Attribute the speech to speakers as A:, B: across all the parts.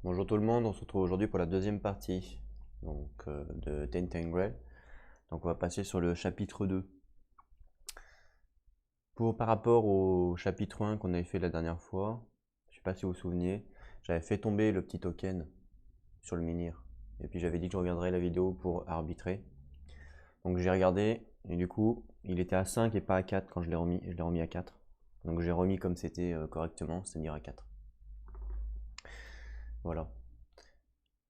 A: Bonjour tout le monde, on se retrouve aujourd'hui pour la deuxième partie de Taint and Grail. Donc on va passer sur le chapitre 2. Par rapport au chapitre 1 qu'on avait fait la dernière fois, je ne sais pas si vous vous souvenez, j'avais fait tomber le petit token sur le menhir. Et puis j'avais dit que je reviendrais la vidéo pour arbitrer. Donc j'ai regardé et du coup il était à 5 et pas à 4 quand je l'ai remis à 4. Donc j'ai remis comme c'était correctement, c'est-à-dire à 4. Voilà.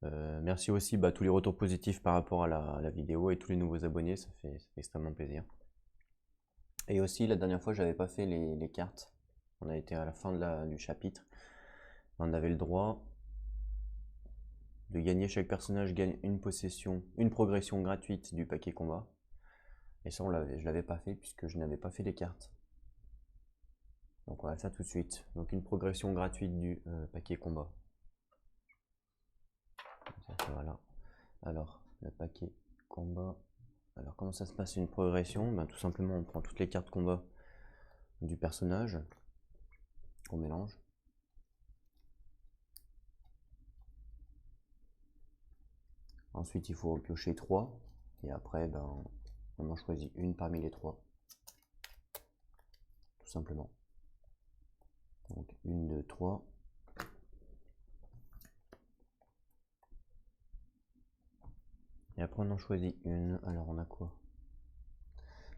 A: Merci aussi tous les retours positifs par rapport à la vidéo et tous les nouveaux abonnés, ça fait extrêmement plaisir. Et aussi, la dernière fois, j'avais pas fait les cartes. On a été à la fin du chapitre. On avait le droit de gagner, chaque personnage gagne une possession, une progression gratuite du paquet combat. Et ça, je l'avais pas fait puisque je n'avais pas fait les cartes. Donc on va faire tout de suite. Donc une progression gratuite du paquet combat. Voilà. Alors, le paquet combat. Alors comment ça se passe une progression? Tout simplement on prend toutes les cartes combat du personnage qu'on mélange. Ensuite il faut piocher 3 et après on en choisit une parmi les 3. Tout simplement. Donc 1, 2, 3. Et après on en choisit une. Alors on a quoi?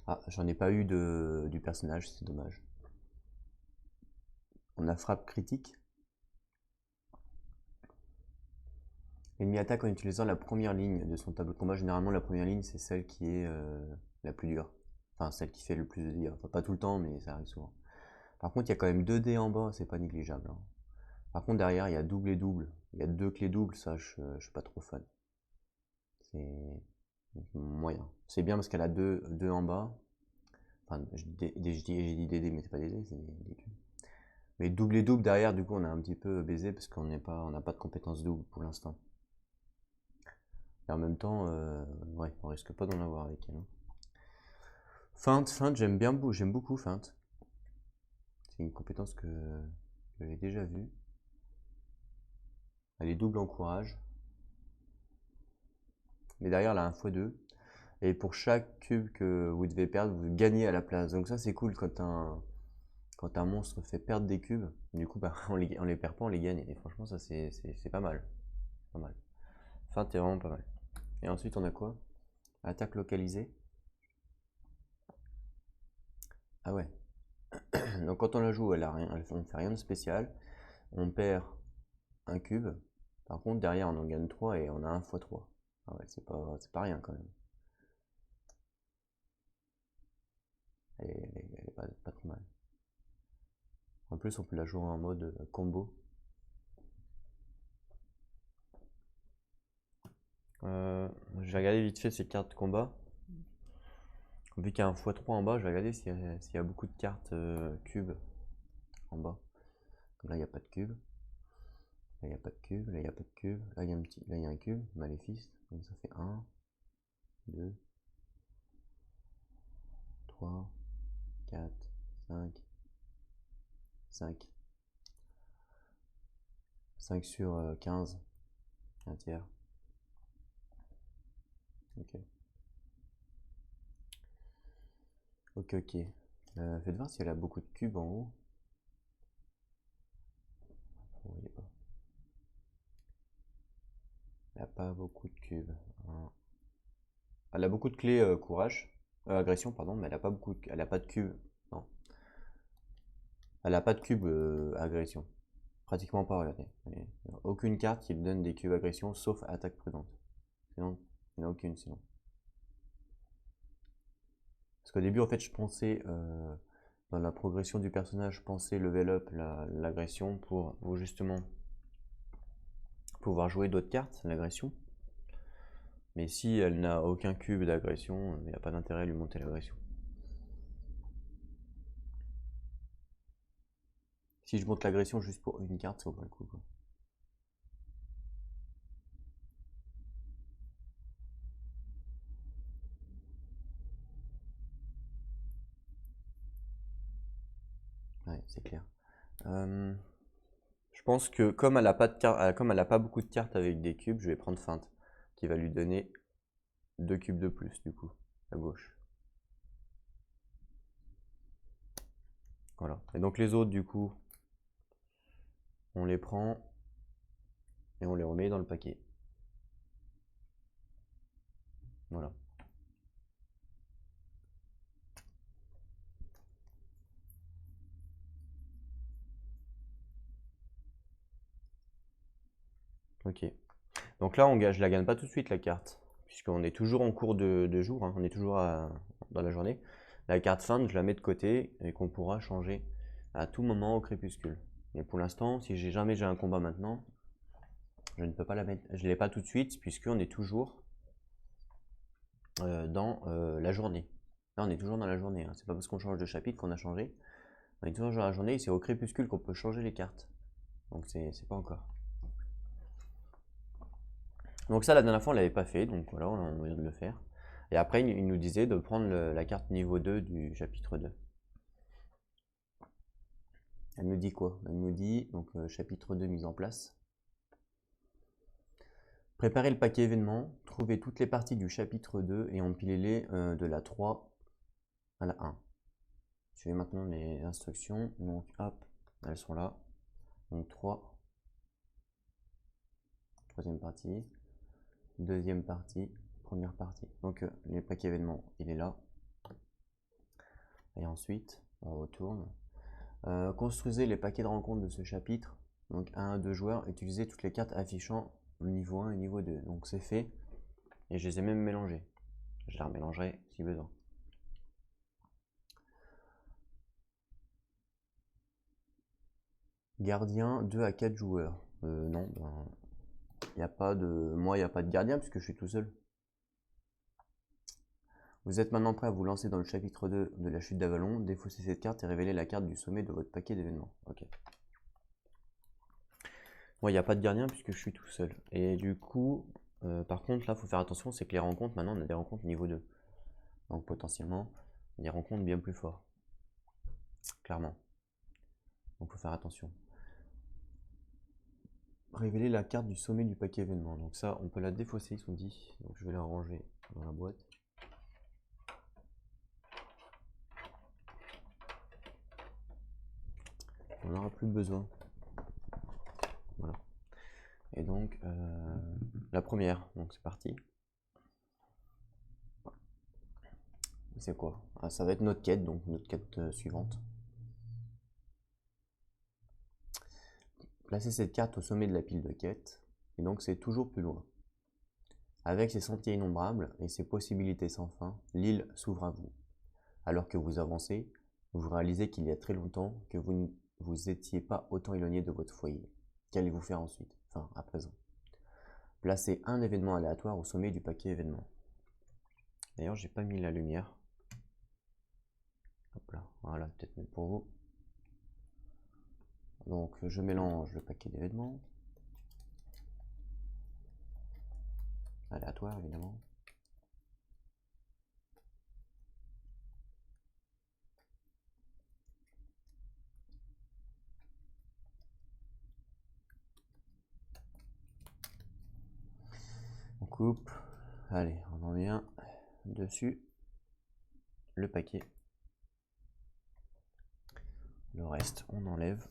A: Ah, j'en ai pas eu du personnage, c'est dommage. On a frappe critique. L'ennemi attaque en utilisant la première ligne de son tableau de combat. Généralement, la première ligne, c'est celle qui est la plus dure. Enfin, celle qui fait le plus de dégâts. Enfin, pas tout le temps, mais ça arrive souvent. Par contre, il y a quand même 2 dés en bas, c'est pas négligeable. Hein. Par contre, derrière, il y a double et double. Il y a 2 clés doubles, ça, je suis pas trop fan. C'est moyen. C'est bien parce qu'elle a 2 en bas. Enfin, j'ai dit des dés, mais c'est pas des dés, c'est des cubes. Mais double et double derrière, du coup, on a un petit peu baisé parce qu'on n'a pas de compétence double pour l'instant. Et en même temps, ouais, on risque pas d'en avoir avec elle. Hein. Feinte, j'aime beaucoup feinte. C'est une compétence que j'ai déjà vue. Elle est double en courage. Mais derrière, elle a un x2. Et pour chaque cube que vous devez perdre, vous gagnez à la place. Donc ça, c'est cool quand un monstre fait perdre des cubes. Du coup, on les perd pas, on les gagne. Et franchement, ça, c'est pas mal. Pas mal. Feinte est vraiment pas mal. Et ensuite, on a quoi? Attaque localisée. Ah ouais. Donc quand on la joue, on ne fait rien de spécial. On perd un cube. Par contre, derrière, on en gagne 3 et on a 1 x 3. Ah ouais, c'est pas rien quand même. Elle est pas trop mal. En plus, on peut la jouer en mode combo. Je vais regarder vite fait ces cartes de combat. Vu qu'il y a un x3 en bas, je vais regarder s'il y a beaucoup de cartes cubes en bas. Là, il n'y a pas de cube. Là, il n'y a pas de cube. Là, il n'y a pas de cube. Là, il y a un cube. Maléfice. Donc ça fait 1, 2, 3, 4, 5, 5. 5 sur 15. Un tiers. Ok. Ok, ok. Faites voir si elle a beaucoup de cubes en haut. Vous voyez pas. Elle a pas beaucoup de cubes. Elle a beaucoup de clés courage. Agression, pardon, mais elle a pas de cube. Non. Elle a pas de cube agression. Pratiquement pas, regardez. Il n'y a aucune carte qui me donne des cubes agression sauf attaque prudente. Sinon, il n'y en a aucune sinon. Parce qu'au début, en fait, je pensais, dans la progression du personnage, je pensais level up l'agression pour justement pouvoir jouer d'autres cartes, l'agression. Mais si elle n'a aucun cube d'agression, il n'y a pas d'intérêt à lui monter l'agression. Si je monte l'agression juste pour une carte, ça vaut pas le coup. Quoi. Ouais, c'est clair. Je Je pense que comme elle a pas de carte, comme elle a pas beaucoup de cartes avec des cubes, je vais prendre feinte, qui va lui donner 2 cubes de plus du coup, à gauche. Voilà. Et donc les autres du coup, on les prend et on les remet dans le paquet. Voilà. Ok. Donc là, je la gagne pas tout de suite la carte, puisqu'on est toujours en cours de jour, hein, on est toujours dans la journée. La carte feinte, je la mets de côté et qu'on pourra changer à tout moment au crépuscule. Mais pour l'instant, si jamais j'ai un combat maintenant, je ne peux pas la mettre. Je ne l'ai pas tout de suite, puisqu'on est toujours dans la journée. Là, on est toujours dans la journée. Hein. C'est pas parce qu'on change de chapitre qu'on a changé. On est toujours dans la journée et c'est au crépuscule qu'on peut changer les cartes. Donc c'est pas encore. Donc ça, la dernière fois, on l'avait pas fait, donc voilà, on vient de le faire. Et après, il nous disait de prendre la carte niveau 2 du chapitre 2. Elle nous dit quoi? Elle nous dit, donc chapitre 2 mise en place. Préparez le paquet événement, trouvez toutes les parties du chapitre 2 et empilez-les de la 3 à la 1. Suivez maintenant les instructions, donc hop, elles sont là. Donc 3, troisième partie, deuxième partie, première partie. Donc les paquets événements, il est là. Et ensuite, on retourne. Construisez les paquets de rencontres de ce chapitre. Donc 1 à 2 joueurs, utilisez toutes les cartes affichant niveau 1 et niveau 2. Donc c'est fait. Et je les ai même mélangées. Je les remélangerai si besoin. Gardien 2 à 4 joueurs. Non, y a pas de... moi il n'y a pas de gardien puisque je suis tout seul. Vous êtes maintenant prêt à vous lancer dans le chapitre 2 de la chute d'Avalon. Défaussez cette carte et révélez la carte du sommet de votre paquet d'événements. Ok. Moi, il n'y a pas de gardien puisque je suis tout seul. Et du coup, par contre, là, il faut faire attention, c'est que les rencontres, maintenant, on a des rencontres niveau 2. Donc potentiellement, des rencontres bien plus fortes. Clairement. Donc il faut faire attention. Révéler la carte du sommet du paquet événement. Donc ça, on peut la défausser, ils sont dit. Donc je vais la ranger dans la boîte. On n'aura plus besoin. Voilà. Et donc, la première. Donc c'est parti. C'est quoi? Ah, ça va être notre quête, donc notre quête suivante. Placez cette carte au sommet de la pile de quête. Et donc c'est toujours plus loin. Avec ses sentiers innombrables et ses possibilités sans fin, l'île s'ouvre à vous. Alors que vous avancez, vous réalisez qu'il y a très longtemps que vous ne vous étiez pas autant éloigné de votre foyer. Qu'allez-vous faire ensuite? Enfin, à présent. Placez un événement aléatoire au sommet du paquet événement. D'ailleurs, j'ai pas mis la lumière. Hop là, voilà, peut-être mieux pour vous. Donc, je mélange le paquet d'événements. Aléatoire, évidemment. On coupe. Allez, on en vient dessus. Le paquet. Le reste, on enlève.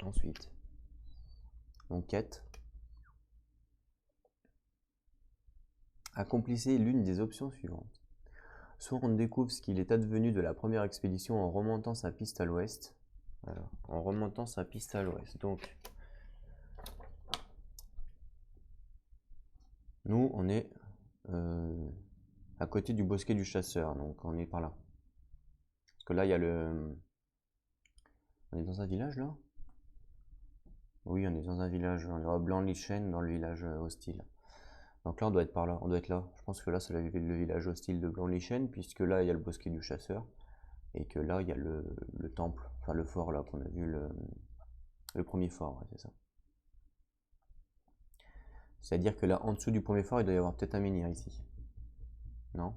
A: Ensuite, on quête. Accomplissez l'une des options suivantes. Soit on découvre ce qu'il est advenu de la première expédition en remontant sa piste à l'ouest. Alors, en remontant sa piste à l'ouest. Donc, nous, on est à côté du bosquet du chasseur. Donc, on est par là. Parce que là, il y a le... On est dans un village, là? Oui, on est dans un village. On est à Blanc-Lichen, dans le village hostile. Donc là, on doit être par là. On doit être là. Je pense que là, c'est le village hostile de Blanc-Lichen, puisque là, il y a le bosquet du chasseur. Et que là, il y a le temple, enfin le fort, là, qu'on a vu, le premier fort, ouais, c'est ça. C'est-à-dire que là, en dessous du premier fort, il doit y avoir peut-être un menhir ici. Non?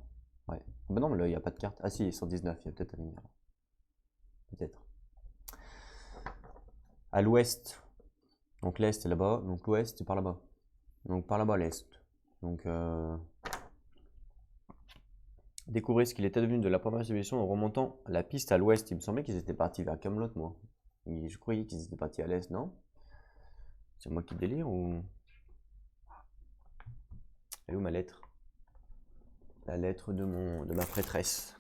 A: Ouais. Bah non, mais là, il n'y a pas de carte. Ah si, 119, il y a peut-être un menhir. Peut-être. À l'ouest, Donc l'est c'est là-bas, donc l'ouest c'est par là-bas. Donc par là-bas l'est. Donc découvrez ce qu'il était devenu de la première expédition en remontant la piste à l'ouest. Il me semblait qu'ils étaient partis vers Camelot, moi. Et je croyais qu'ils étaient partis à l'est, non? C'est moi qui délire ou... Elle est où ma lettre? La lettre de ma prêtresse.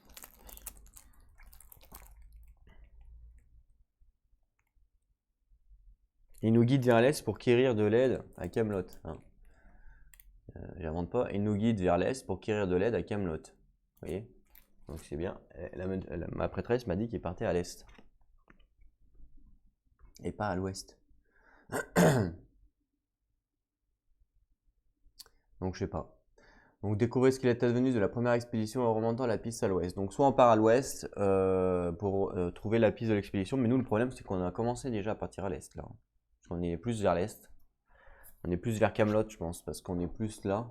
A: Il nous guide vers l'est pour quérir de l'aide à Camelot. Hein. J'invente pas. Il nous guide vers l'est pour quérir de l'aide à Camelot. Vous voyez? Donc c'est bien. Ma prêtresse m'a dit qu'il partait à l'est. Et pas à l'ouest. Donc je sais pas. Donc découvrez ce qu'il est advenu de la première expédition en remontant la piste à l'ouest. Donc soit on part à l'ouest pour trouver la piste de l'expédition, mais nous le problème c'est qu'on a commencé déjà à partir à l'est là. On est plus vers l'est. On est plus vers Camelot je pense, parce qu'on est plus là.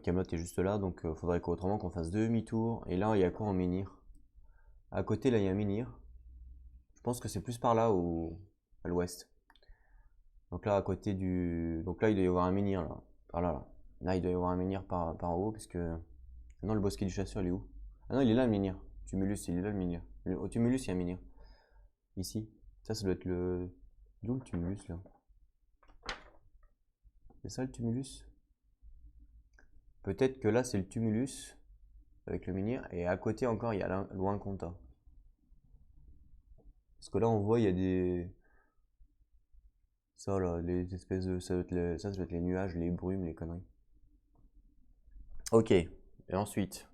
A: Camelot est juste là, donc il faudrait qu'autrement qu'on fasse demi-tour. Et là il y a quoi en menhir? À côté là il y a un menhir. Je pense que c'est plus par là ou à l'ouest. Donc là à côté du... Donc là il doit y avoir un menhir là. Par là là. Là il doit y avoir un menhir par en haut, puisque... Non, le bosquet du chasseur il est où? Ah non il est là le menhir. Tumulus il est là le menhir. Au Tumulus il y a un menhir. Ici. Ça doit être le... D'où le Tumulus là? C'est ça le Tumulus? Peut-être que là c'est le Tumulus avec le menhir et à côté encore il y a loin Conta. Parce que là on voit il y a des... Ça là, les espèces de... Ça doit être les nuages, les brumes, les conneries. Ok, et ensuite?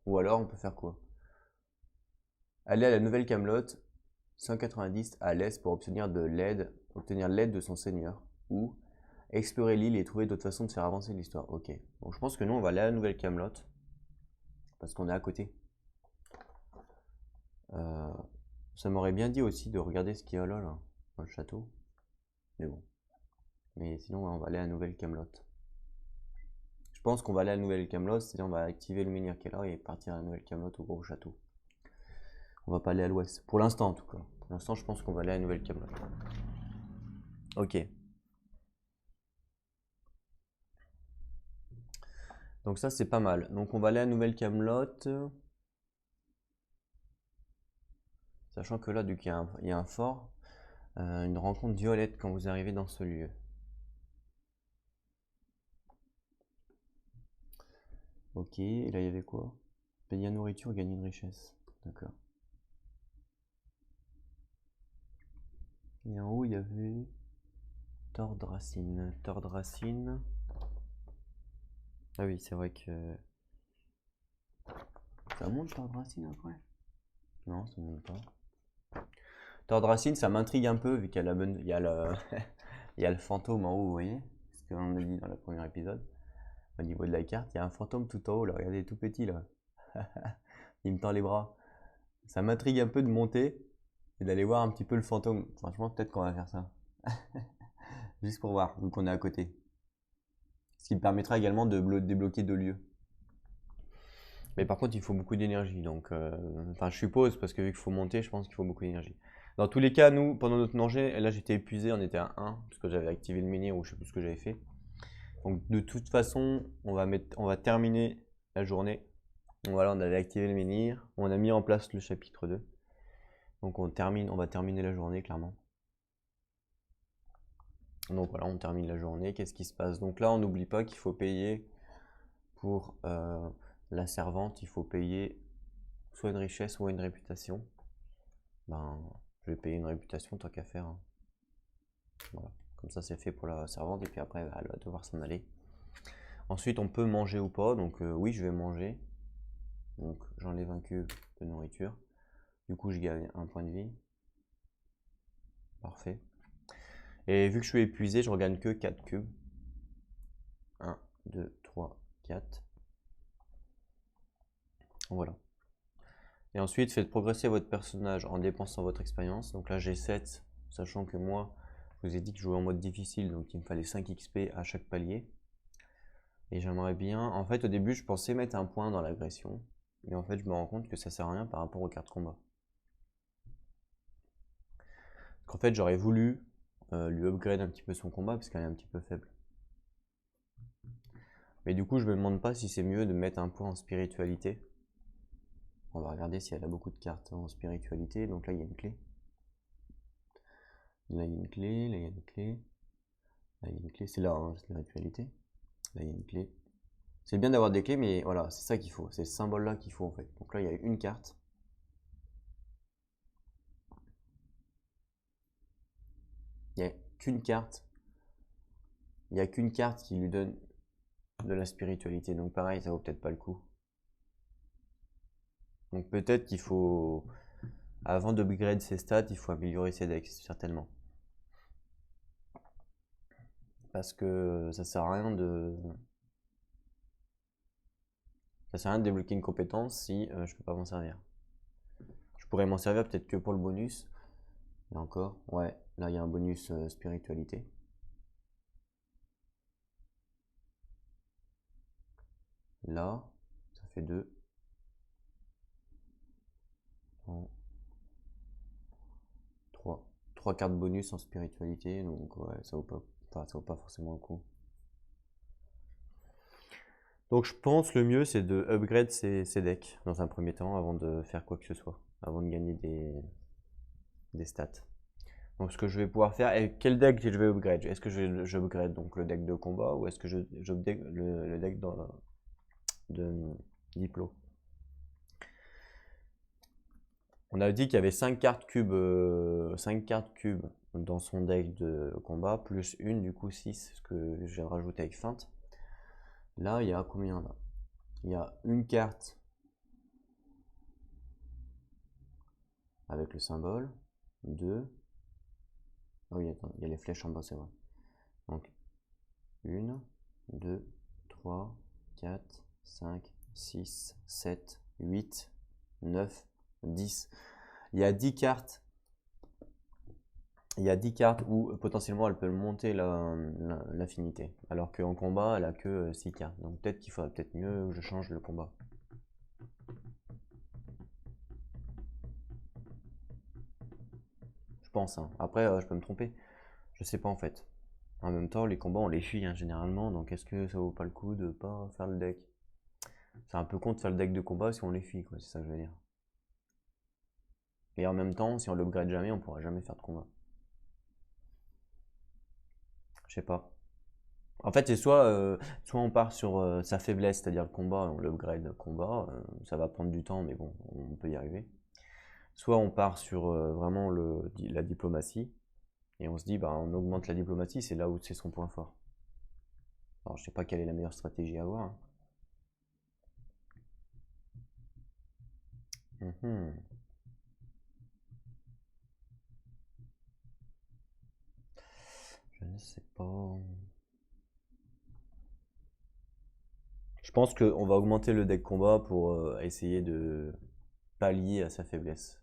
A: Ou alors on peut faire quoi? Aller à la nouvelle Camelot, 190 à l'est pour obtenir l'aide de son seigneur. Ou explorer l'île et trouver d'autres façons de faire avancer l'histoire. Ok, donc je pense que nous on va aller à la nouvelle Camelot. Parce qu'on est à côté. Ça m'aurait bien dit aussi de regarder ce qu'il y a là, dans le château. Mais bon. Mais sinon, on va aller à la nouvelle Camelot. Je pense qu'on va aller à la nouvelle Camelot, c'est-à-dire on va activer le menhir qui est là et partir à la nouvelle Camelot au gros château. On va pas aller à l'ouest. Pour l'instant, en tout cas. Pour l'instant, je pense qu'on va aller à la nouvelle Camelot. Ok. Donc ça, c'est pas mal. Donc on va aller à la nouvelle Camelot. Sachant que là, du coup, il y a un fort. Une rencontre violette quand vous arrivez dans ce lieu. Ok, et là il y avait quoi? Payer la nourriture, gagner une richesse. D'accord. Et en haut il y avait Tordracine. Tordracine. Ah oui, c'est vrai que... Ça monte Tordracine après? Non, ça monte pas. Tordracine, ça m'intrigue un peu vu qu'il y a il y a il y a le fantôme en haut, vous voyez? Ce qu'on a dit dans le premier épisode. Au niveau de la carte, il y a un fantôme tout en haut là, regardez, tout petit là. Il me tend les bras. Ça m'intrigue un peu de monter et d'aller voir un petit peu le fantôme. Franchement, peut-être qu'on va faire ça. Juste pour voir, vu qu'on est à côté. Ce qui me permettra également de débloquer 2 lieux. Mais par contre, il faut beaucoup d'énergie. Donc, enfin, je suppose, parce que vu qu'il faut monter, je pense qu'il faut beaucoup d'énergie. Dans tous les cas, nous, pendant notre nager, là j'étais épuisé, on était à 1, parce que j'avais activé le menhir ou je sais plus ce que j'avais fait. Donc, de toute façon, on va terminer la journée. Donc, voilà, on avait activé le menhir, on a mis en place le chapitre 2. Donc, on va terminer la journée, clairement. Donc voilà, on termine la journée. Qu'est-ce qui se passe? Donc là, on n'oublie pas qu'il faut payer pour la servante, il faut payer soit une richesse, soit une réputation. Ben, je vais payer une réputation tant qu'à faire. Hein. Voilà. Comme ça, c'est fait pour la servante et puis après, elle va devoir s'en aller. Ensuite, on peut manger ou pas. Donc oui, je vais manger. Donc j'enlève un cube de nourriture. Du coup, je gagne un point de vie. Parfait. Et vu que je suis épuisé, je regagne que 4 cubes. 1, 2, 3, 4. Voilà. Et ensuite, faites progresser votre personnage en dépensant votre expérience. Donc là, j'ai 7, sachant que moi, je vous ai dit que je jouais en mode difficile, donc il me fallait 5 XP à chaque palier. Et j'aimerais bien... En fait, au début, je pensais mettre un point dans l'agression. Mais en fait, je me rends compte que ça sert à rien par rapport aux cartes combat. qu'en fait j'aurais voulu lui upgrade un petit peu son combat parce qu'elle est un petit peu faible. Mais du coup je me demande pas si c'est mieux de mettre un point en spiritualité. On va regarder si elle a beaucoup de cartes en spiritualité. Donc là il y a une clé. Là il y a une clé, là il y a une clé. Là il y a une clé, c'est là, hein, spiritualité. Là il y a une clé. C'est bien d'avoir des clés, mais voilà, c'est ça qu'il faut. C'est ce symbole-là qu'il faut en fait. Donc là il y a une carte. Il n'y a qu'une carte. Il n'y a qu'une carte qui lui donne de la spiritualité. Donc pareil, ça vaut peut-être pas le coup. Donc peut-être qu'il faut, avant d'upgrade ses stats, il faut améliorer ses decks, certainement. Parce que ça sert à rien de... Ça sert à rien de débloquer une compétence si je peux pas m'en servir. Je pourrais m'en servir peut-être que pour le bonus. Et encore, ouais, là il y a un bonus spiritualité. Là, ça fait 2. 3 cartes bonus en spiritualité, donc ouais, ça vaut pas forcément le coup. Donc je pense le mieux c'est de upgrade ses decks dans un premier temps avant de faire quoi que ce soit, avant de gagner des stats. Donc ce que je vais pouvoir faire, et quel deck je vais upgrade? Est-ce que je upgrade donc le deck de combat ou est-ce que je upgrade le deck de Diplo? On a dit qu'il y avait 5 cartes cubes, 5 cartes cubes dans son deck de combat, plus une, du coup 6, ce que je viens de rajouter avec feinte. Là, il y a combien là? Il y a une carte avec le symbole, 2. Ah oui, attends, il y a les flèches en bas, c'est vrai. Donc, 1, 2, 3, 4, 5, 6, 7, 8, 9, 10. Il y a 10 cartes. Il y a 10 cartes où potentiellement elle peut monter l'affinité. Alors qu'en combat, elle a que 6 cartes. Donc peut-être qu'il faudrait peut-être mieux que je change le combat. Je pense, hein. Après, je peux me tromper. Je sais pas en fait. En même temps, les combats on les fuit hein, généralement. Donc est-ce que ça vaut pas le coup de pas faire le deck? C'est un peu con de faire le deck de combat si on les fuit, quoi. C'est ça que je veux dire. Et en même temps, si on l'upgrade jamais, on pourra jamais faire de combat. Je sais pas. En fait, c'est soit on part sur sa faiblesse, c'est-à-dire le combat, on l'upgrade le combat, ça va prendre du temps, mais bon, on peut y arriver. Soit on part sur vraiment la diplomatie, et on se dit, bah, on augmente la diplomatie, c'est là où c'est son point fort. Alors, je sais pas quelle est la meilleure stratégie à avoir, hein. Je ne sais pas. Je pense qu'on va augmenter le deck combat pour essayer de pallier à sa faiblesse.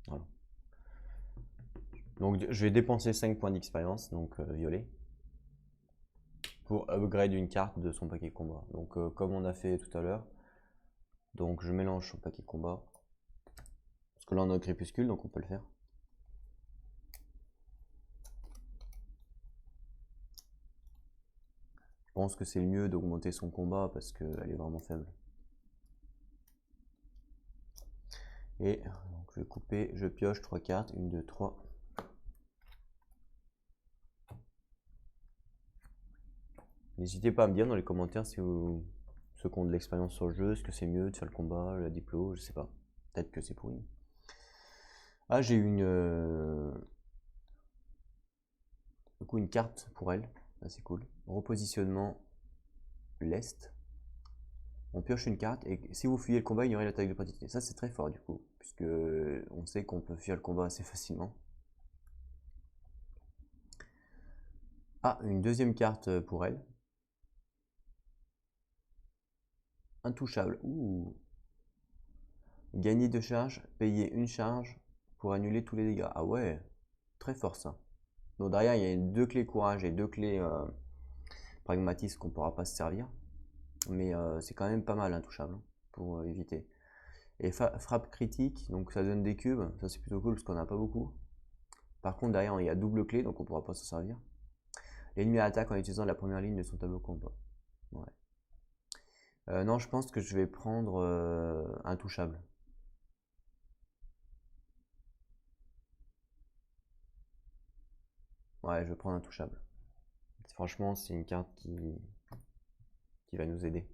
A: Voilà. Donc je vais dépenser 5 points d'expérience, donc violet, pour upgrade une carte de son paquet combat. Donc comme on a fait tout à l'heure, donc je mélange son paquet combat. Parce que là on a un crépuscule, donc on peut le faire. Je pense que c'est le mieux d'augmenter son combat parce qu'elle est vraiment faible. Et donc je vais couper, je pioche 3 cartes, 1, 2, 3. N'hésitez pas à me dire dans les commentaires si ceux qui ont de l'expérience sur le jeu, est-ce que c'est mieux de faire le combat, la diplo, je sais pas. Peut-être que c'est pourri. Ah, j'ai une carte pour elle, c'est cool. Repositionnement l'Est. On pioche une carte et si vous fuyez le combat, ignorez l'attaque de partité. Ça c'est très fort du coup, puisque on sait qu'on peut fuir le combat assez facilement. Ah, une deuxième carte pour elle. Intouchable. Ouh. Gagner 2 charges, payer une charge pour annuler tous les dégâts. Ah ouais, très fort ça. Donc derrière, il y a 2 clés courage et 2 clés pragmatisme qu'on ne pourra pas se servir. Mais c'est quand même pas mal intouchable hein, pour éviter. Et frappe critique, donc ça donne des cubes. Ça c'est plutôt cool parce qu'on n'a pas beaucoup. Par contre derrière il y a double clé, donc on pourra pas s'en servir. L'ennemi attaque en utilisant la première ligne de son tableau combat. Ouais. Non, je pense que je vais prendre intouchable. Ouais, je vais prendre intouchable. Franchement, c'est une carte qui va nous aider.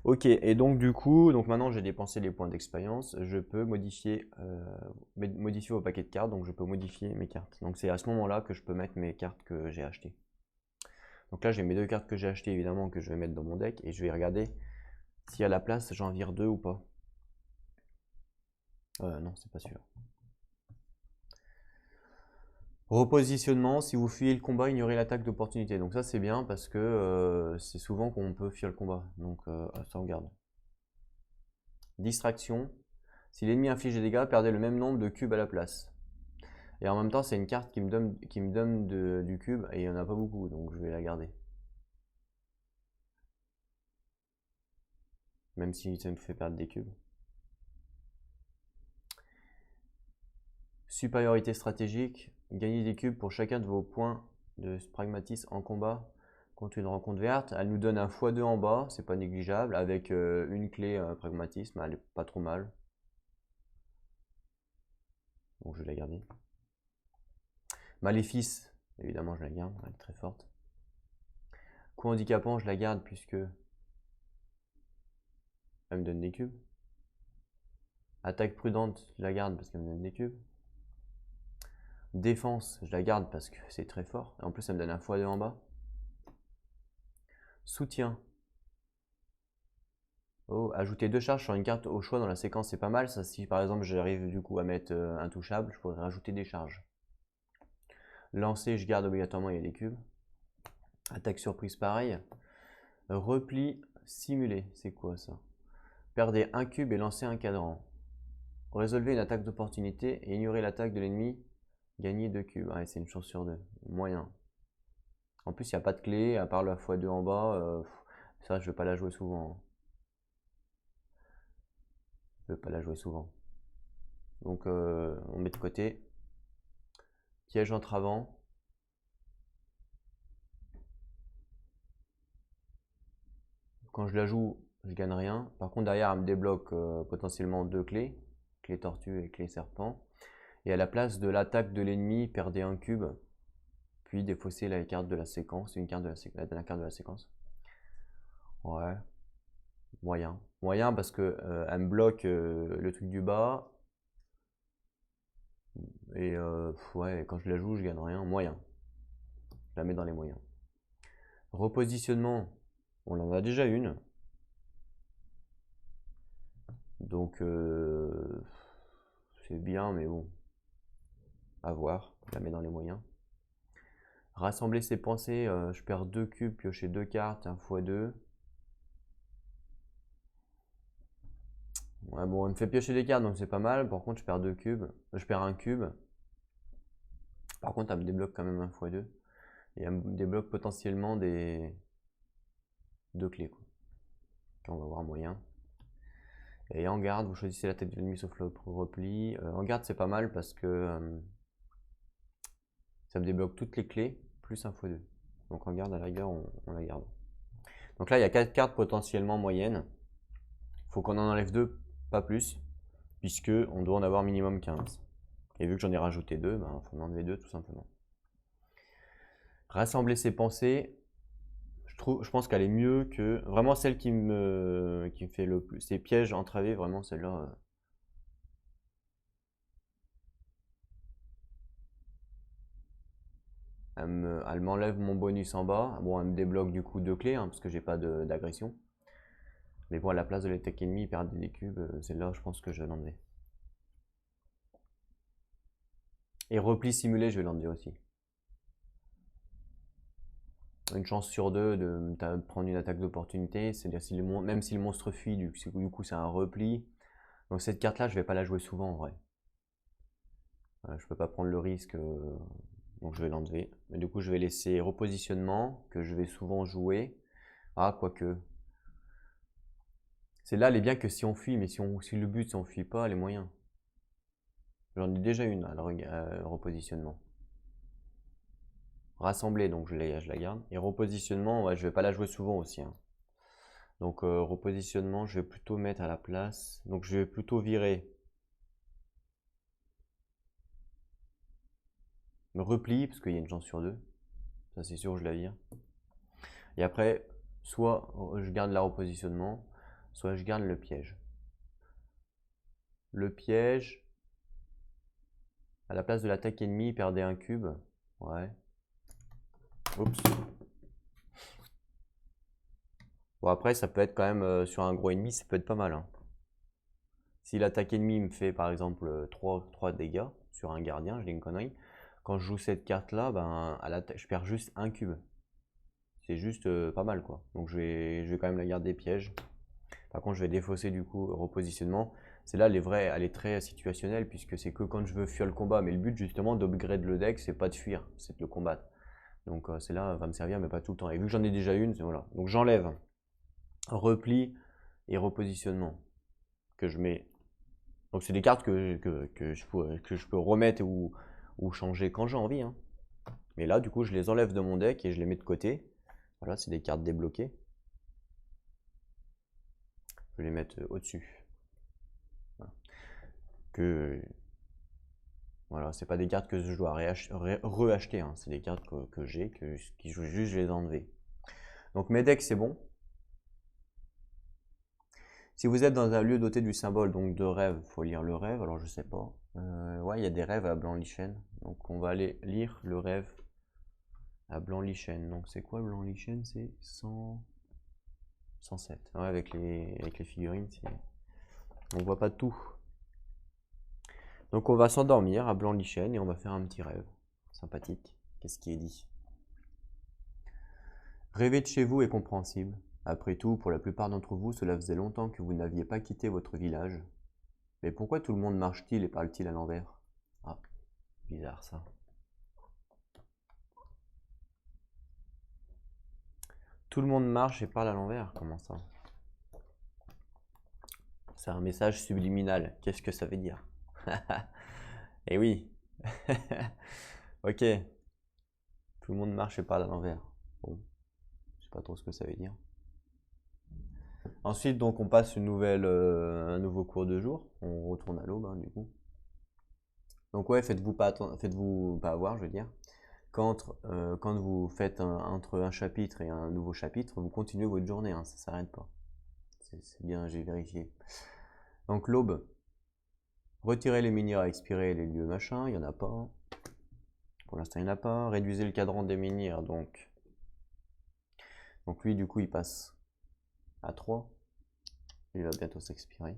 A: Ok, et donc du coup, donc maintenant j'ai dépensé les points d'expérience, je peux modifier vos paquets de cartes, donc je peux modifier mes cartes. Donc c'est à ce moment-là que je peux mettre mes cartes que j'ai achetées. Donc là j'ai mes 2 cartes que j'ai achetées évidemment que je vais mettre dans mon deck et je vais regarder si à la place j'en vire 2 ou pas. Non, c'est pas sûr. Repositionnement, si vous fuyez le combat, ignorez l'attaque d'opportunité. Donc ça c'est bien parce que c'est souvent qu'on peut fuir le combat. Donc ça on garde. Distraction. Si l'ennemi inflige des dégâts, perdez le même nombre de cubes à la place. Et en même temps c'est une carte qui me donne du cube et il n'y en a pas beaucoup. Donc je vais la garder. Même si ça me fait perdre des cubes. Supériorité stratégique. Gagnez des cubes pour chacun de vos points de pragmatisme en combat contre une rencontre verte. Elle nous donne un x2 en bas, c'est pas négligeable, avec une clé pragmatisme, elle est pas trop mal. Donc je vais la garder. Maléfice, évidemment je la garde, elle est très forte. Coup handicapant, je la garde puisque elle me donne des cubes. Attaque prudente, je la garde parce qu'elle me donne des cubes. Défense, je la garde parce que c'est très fort. Et en plus, elle me donne un x2 en bas. Soutien. Oh, ajouter 2 charges sur une carte au choix dans la séquence, c'est pas mal. Ça, si par exemple j'arrive du coup à mettre intouchable, je pourrais rajouter des charges. Lancer, je garde obligatoirement, il y a des cubes. Attaque surprise, pareil. Repli simulé, c'est quoi ça? Perdez un cube et lancez un cadran. Résolvez une attaque d'opportunité et ignorez l'attaque de l'ennemi. Gagnez 2 cubes. Ouais, c'est une chance sur 2. Moyen. En plus, il n'y a pas de clé, à part la x2 en bas. Ça, je ne vais pas la jouer souvent. Je vais pas la jouer souvent. Donc, on met de côté. Piège entravant. Quand je la joue, je gagne rien. Par contre, derrière, elle me débloque potentiellement 2 clés. Clé tortue et clé serpent. Et à la place de l'attaque de l'ennemi, perdez un cube. Puis défaussez la carte de la séquence. C'est une carte de la dernière carte de la séquence. Ouais. Moyen. Moyen parce que elle me bloque le truc du bas. Et ouais, quand je la joue, je gagne rien. Moyen. Je la mets dans les moyens. Repositionnement. On en a déjà une. Donc c'est bien, mais bon. À voir. Je la mets dans les moyens. Rassembler ses pensées. Je perds 2 cubes, piocher 2 cartes, 1 x 2. Ouais, bon, elle me fait piocher des cartes, donc c'est pas mal. Par contre, je perds 2 cubes. Je perds un cube. Par contre, elle me débloque quand même 1 x 2. Et elle me débloque potentiellement des 2 clés. Quoi. On va voir moyen. Et en garde, vous choisissez la tête de l'ennemi sauf le repli. En garde, c'est pas mal parce que ça me débloque toutes les clés, plus 1 x 2. Donc en garde, à la rigueur, on la garde. Donc là, il y a 4 cartes potentiellement moyennes. Il faut qu'on en enlève 2, pas plus, puisque on doit en avoir minimum 15. Et vu que j'en ai rajouté 2, il faut en enlever 2 tout simplement. Rassembler ses pensées, je pense qu'elle est mieux que... Vraiment celle qui me fait le plus... Ces pièges entravés, vraiment celle-là... Elle m'enlève mon bonus en bas. Bon, elle me débloque du coup 2 clés, hein, parce que j'ai pas d'agression. Mais bon, à la place de l'attaque ennemie, perdre des cubes, celle-là, je pense que je vais l'enlever. Et repli simulé, je vais l'enlever aussi. Une chance sur 2 de prendre une attaque d'opportunité, c'est-à-dire même si le monstre fuit, du coup c'est un repli. Donc cette carte-là, je vais pas la jouer souvent en vrai. Je peux pas prendre le risque, donc je vais l'enlever. Mais du coup, je vais laisser repositionnement, que je vais souvent jouer. Ah, quoique. Celle-là, elle est bien que si on fuit, mais si le but, si on fuit pas, elle est moyen. J'en ai déjà une, repositionnement. Rassembler, donc je la garde. Et repositionnement, ouais, je vais pas la jouer souvent aussi, hein. Donc repositionnement, je vais plutôt mettre à la place. Donc je vais plutôt virer. Me replie, parce qu'il y a une chance sur deux. Ça c'est sûr, je la vire. Et après, soit je garde la repositionnement, soit je garde le piège. Le piège, à la place de l'attaque ennemie, perdez un cube. Ouais. Oups. Bon après, ça peut être quand même, sur un gros ennemi, ça peut être pas mal, hein. Si l'attaque ennemie me fait par exemple 3 dégâts sur un gardien, je dis une connerie. Quand je joue cette carte là, ben, je perds juste un cube. C'est juste pas mal quoi. Donc je vais quand même la garder piège. Par contre, je vais défausser du coup repositionnement. C'est là, elle est très situationnelle puisque c'est que quand je veux fuir le combat. Mais le but justement d'upgrade le deck, c'est pas de fuir, c'est de le combattre. Donc c'est là, va me servir, mais pas tout le temps. Et vu que j'en ai déjà une, voilà. Donc j'enlève repli et repositionnement que je mets. Donc c'est des cartes que je peux remettre ou changer quand j'ai envie, hein. Mais là, du coup, je les enlève de mon deck et je les mets de côté. Voilà, c'est des cartes débloquées. Je vais les mettre au-dessus. Voilà. Voilà, c'est pas des cartes que je dois re-acheter, hein. C'est des cartes que j'ai, qui je juste les enlever. Donc mes decks, c'est bon. Si vous êtes dans un lieu doté du symbole donc de rêve, faut lire le rêve. Alors je sais pas. Ouais, il y a des rêves à Blanc-Lichen. Donc on va aller lire le rêve à Blanc-Lichen. Donc c'est quoi Blanc-Lichen? C'est 107. Ouais, avec les figurines, on voit pas tout. Donc on va s'endormir à Blanc-Lichen et on va faire un petit rêve sympathique. Qu'est-ce qui est dit? Rêver de chez vous est compréhensible. Après tout, pour la plupart d'entre vous, cela faisait longtemps que vous n'aviez pas quitté votre village. Mais pourquoi tout le monde marche-t-il et parle-t-il à l'envers? Ah, bizarre ça. Tout le monde marche et parle à l'envers, comment ça? C'est un message subliminal. Qu'est-ce que ça veut dire? Eh oui. Ok. Tout le monde marche et parle à l'envers. Bon, je sais pas trop ce que ça veut dire. Ensuite, donc, on passe un nouveau cours de jour. On retourne à l'aube, hein, du coup. Donc ouais, faites-vous pas avoir, je veux dire. Quand vous faites entre un chapitre et un nouveau chapitre, vous continuez votre journée, hein, ça s'arrête pas. C'est bien, j'ai vérifié. Donc l'aube. Retirez les menhirs à expirer les lieux machin, il n'y en a pas. Pour l'instant, il n'y en a pas. Réduisez le cadran des menhirs, donc lui, du coup, il passe à 3. Il va bientôt s'expirer.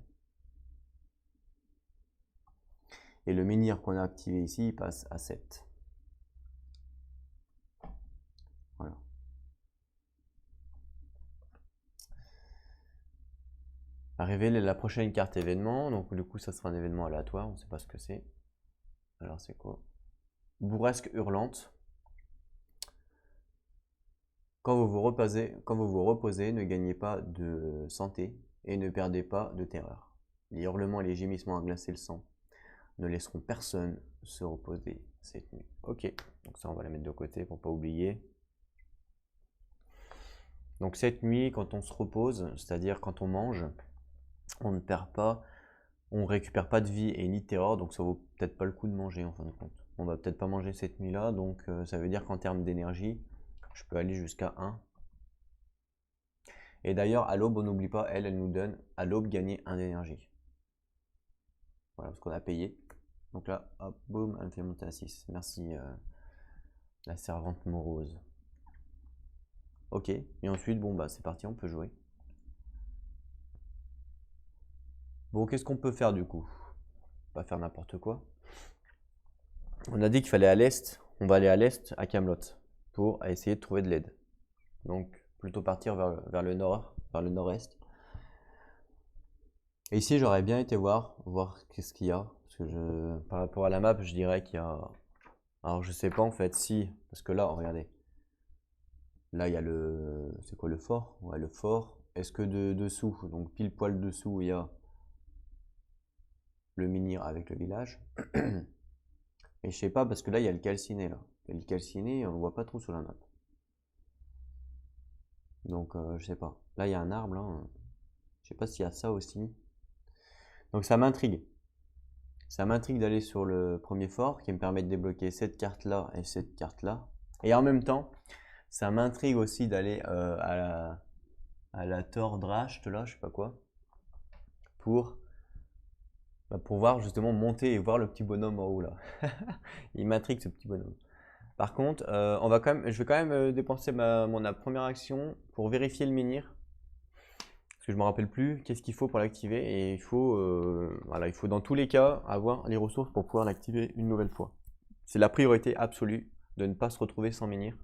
A: Et le menhir qu'on a activé ici, il passe à 7. Voilà. À révéler la prochaine carte événement. Donc du coup, ça sera un événement aléatoire. On ne sait pas ce que c'est. Alors c'est quoi? Bourrasque hurlante. Quand vous vous reposez, ne gagnez pas de santé et ne perdez pas de terreur. Les hurlements et les gémissements à glacer le sang ne laisseront personne se reposer cette nuit. Ok, donc ça on va la mettre de côté pour pas oublier. Donc cette nuit, quand on se repose, c'est-à-dire quand on mange, on ne perd pas, on récupère pas de vie et ni de terreur, donc ça vaut peut-être pas le coup de manger en fin de compte. On va peut-être pas manger cette nuit-là, donc ça veut dire qu'en termes d'énergie, je peux aller jusqu'à 1. Et d'ailleurs, à l'aube, on n'oublie pas, elle nous donne à l'aube gagner 1 d'énergie. Voilà, parce qu'on a payé. Donc là, hop, boum, elle me fait monter à 6. Merci, la servante morose. Ok, et ensuite, bon, bah c'est parti, on peut jouer. Bon, qu'est-ce qu'on peut faire du coup? Pas faire n'importe quoi. On a dit qu'il fallait à l'est, on va aller à l'est, à Camelot, pour essayer de trouver de l'aide. Donc, plutôt partir vers le nord, vers le nord-est. Et ici, j'aurais bien été voir qu'est-ce qu'il y a. Parce que par rapport à la map, je dirais qu'il y a... Alors, je sais pas en fait si... Parce que là, regardez. Là, il y a le... C'est quoi le fort? Ouais, le fort. est-ce que dessous, donc pile poil dessous, il y a le menhir avec le village? Et je sais pas, parce que là, il y a le calciné, là. Et le calciné, on le voit pas trop sur la map. Donc, je sais pas. Là, il y a un arbre, là. Je sais pas s'il y a ça aussi. Donc, ça m'intrigue. Ça m'intrigue d'aller sur le premier fort qui me permet de débloquer cette carte-là et cette carte-là. Et en même temps, ça m'intrigue aussi d'aller à la Tordracht, là, je sais pas quoi, pour voir justement monter et voir le petit bonhomme en haut, là. Il m'intrigue, ce petit bonhomme. Par contre, je vais quand même dépenser ma première action pour vérifier le menhir. Parce que je me rappelle plus qu'est-ce qu'il faut pour l'activer. Et voilà, il faut dans tous les cas avoir les ressources pour pouvoir l'activer une nouvelle fois. C'est la priorité absolue de ne pas se retrouver sans menhir.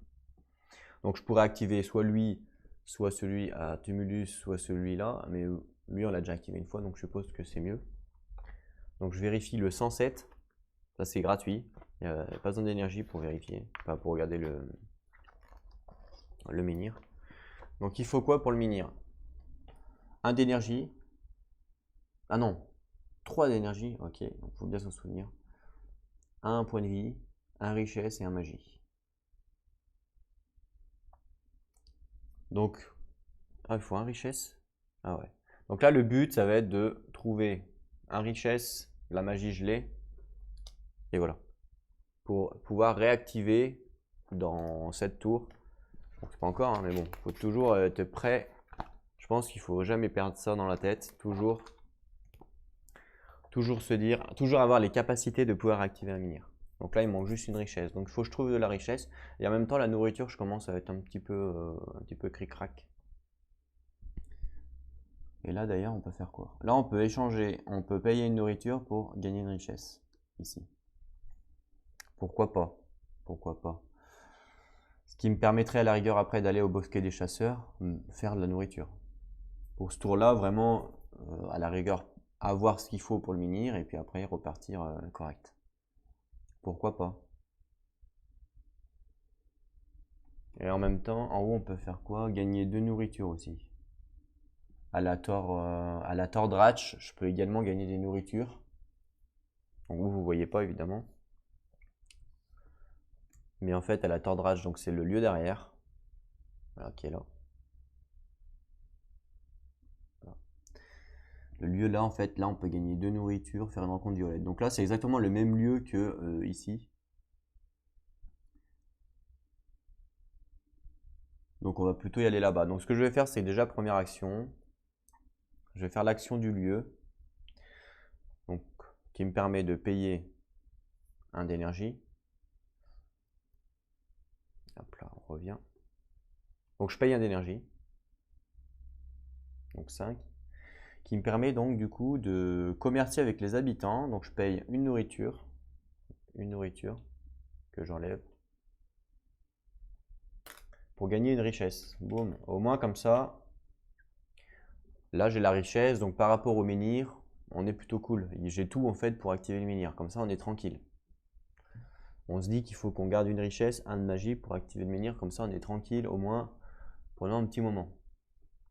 A: Donc je pourrais activer soit lui, soit celui à Tumulus, soit celui-là. Mais lui, on l'a déjà activé une fois, donc je suppose que c'est mieux. Donc je vérifie le 107. Ça, c'est gratuit. Il n'y a pas besoin d'énergie pour vérifier, pas pour regarder le menhir. Donc il faut quoi pour le menhir? 1 d'énergie. Ah non, 3 d'énergie. Ok, donc il faut bien s'en souvenir. 1 point de vie, 1 richesse et 1 magie. Donc, il faut 1 richesse. Ah ouais. Donc là, le but, ça va être de trouver 1 richesse, la magie je l'ai. Et voilà. Pour pouvoir réactiver dans cette tour. Bon, c'est pas encore, hein, mais bon, il faut toujours être prêt. Je pense qu'il faut jamais perdre ça dans la tête. Toujours se dire, toujours avoir les capacités de pouvoir activer un menhir. Donc là, il manque juste une richesse. Donc il faut que je trouve de la richesse. Et en même temps, la nourriture, je commence à être un petit peu cric-crac. Et là, d'ailleurs, on peut faire quoi? Là, on peut échanger. On peut payer une nourriture pour gagner une richesse. Ici. Pourquoi pas? Pourquoi pas? Ce qui me permettrait à la rigueur après d'aller au bosquet des chasseurs, faire de la nourriture. Pour ce tour-là, vraiment, à la rigueur, avoir ce qu'il faut pour le menhir et puis après repartir correct. Pourquoi pas? Et en même temps, en haut, on peut faire quoi? Gagner 2 nourritures aussi. À la Tordracht, je peux également gagner des nourritures. Donc vous voyez pas évidemment. Mais en fait, à la Tordracht, donc c'est le lieu derrière. Voilà, qui est là. Voilà. Le lieu là, en fait, là, on peut gagner 2 nourritures, faire une rencontre violette. Donc là, c'est exactement le même lieu que ici. Donc on va plutôt y aller là-bas. Donc ce que je vais faire, c'est déjà première action. Je vais faire l'action du lieu. Donc, qui me permet de payer 1 d'énergie. Hop là, on revient. Donc je paye 1 d'énergie. Donc 5. Qui me permet donc du coup de commercer avec les habitants. Donc je paye une nourriture que j'enlève pour gagner une richesse. Boum. Au moins comme ça, là j'ai la richesse. Donc par rapport au menhir, on est plutôt cool. J'ai tout en fait pour activer le menhir. Comme ça on est tranquille. On se dit qu'il faut qu'on garde une richesse, 1 de magie pour activer le menhir. Comme ça on est tranquille au moins pendant un petit moment.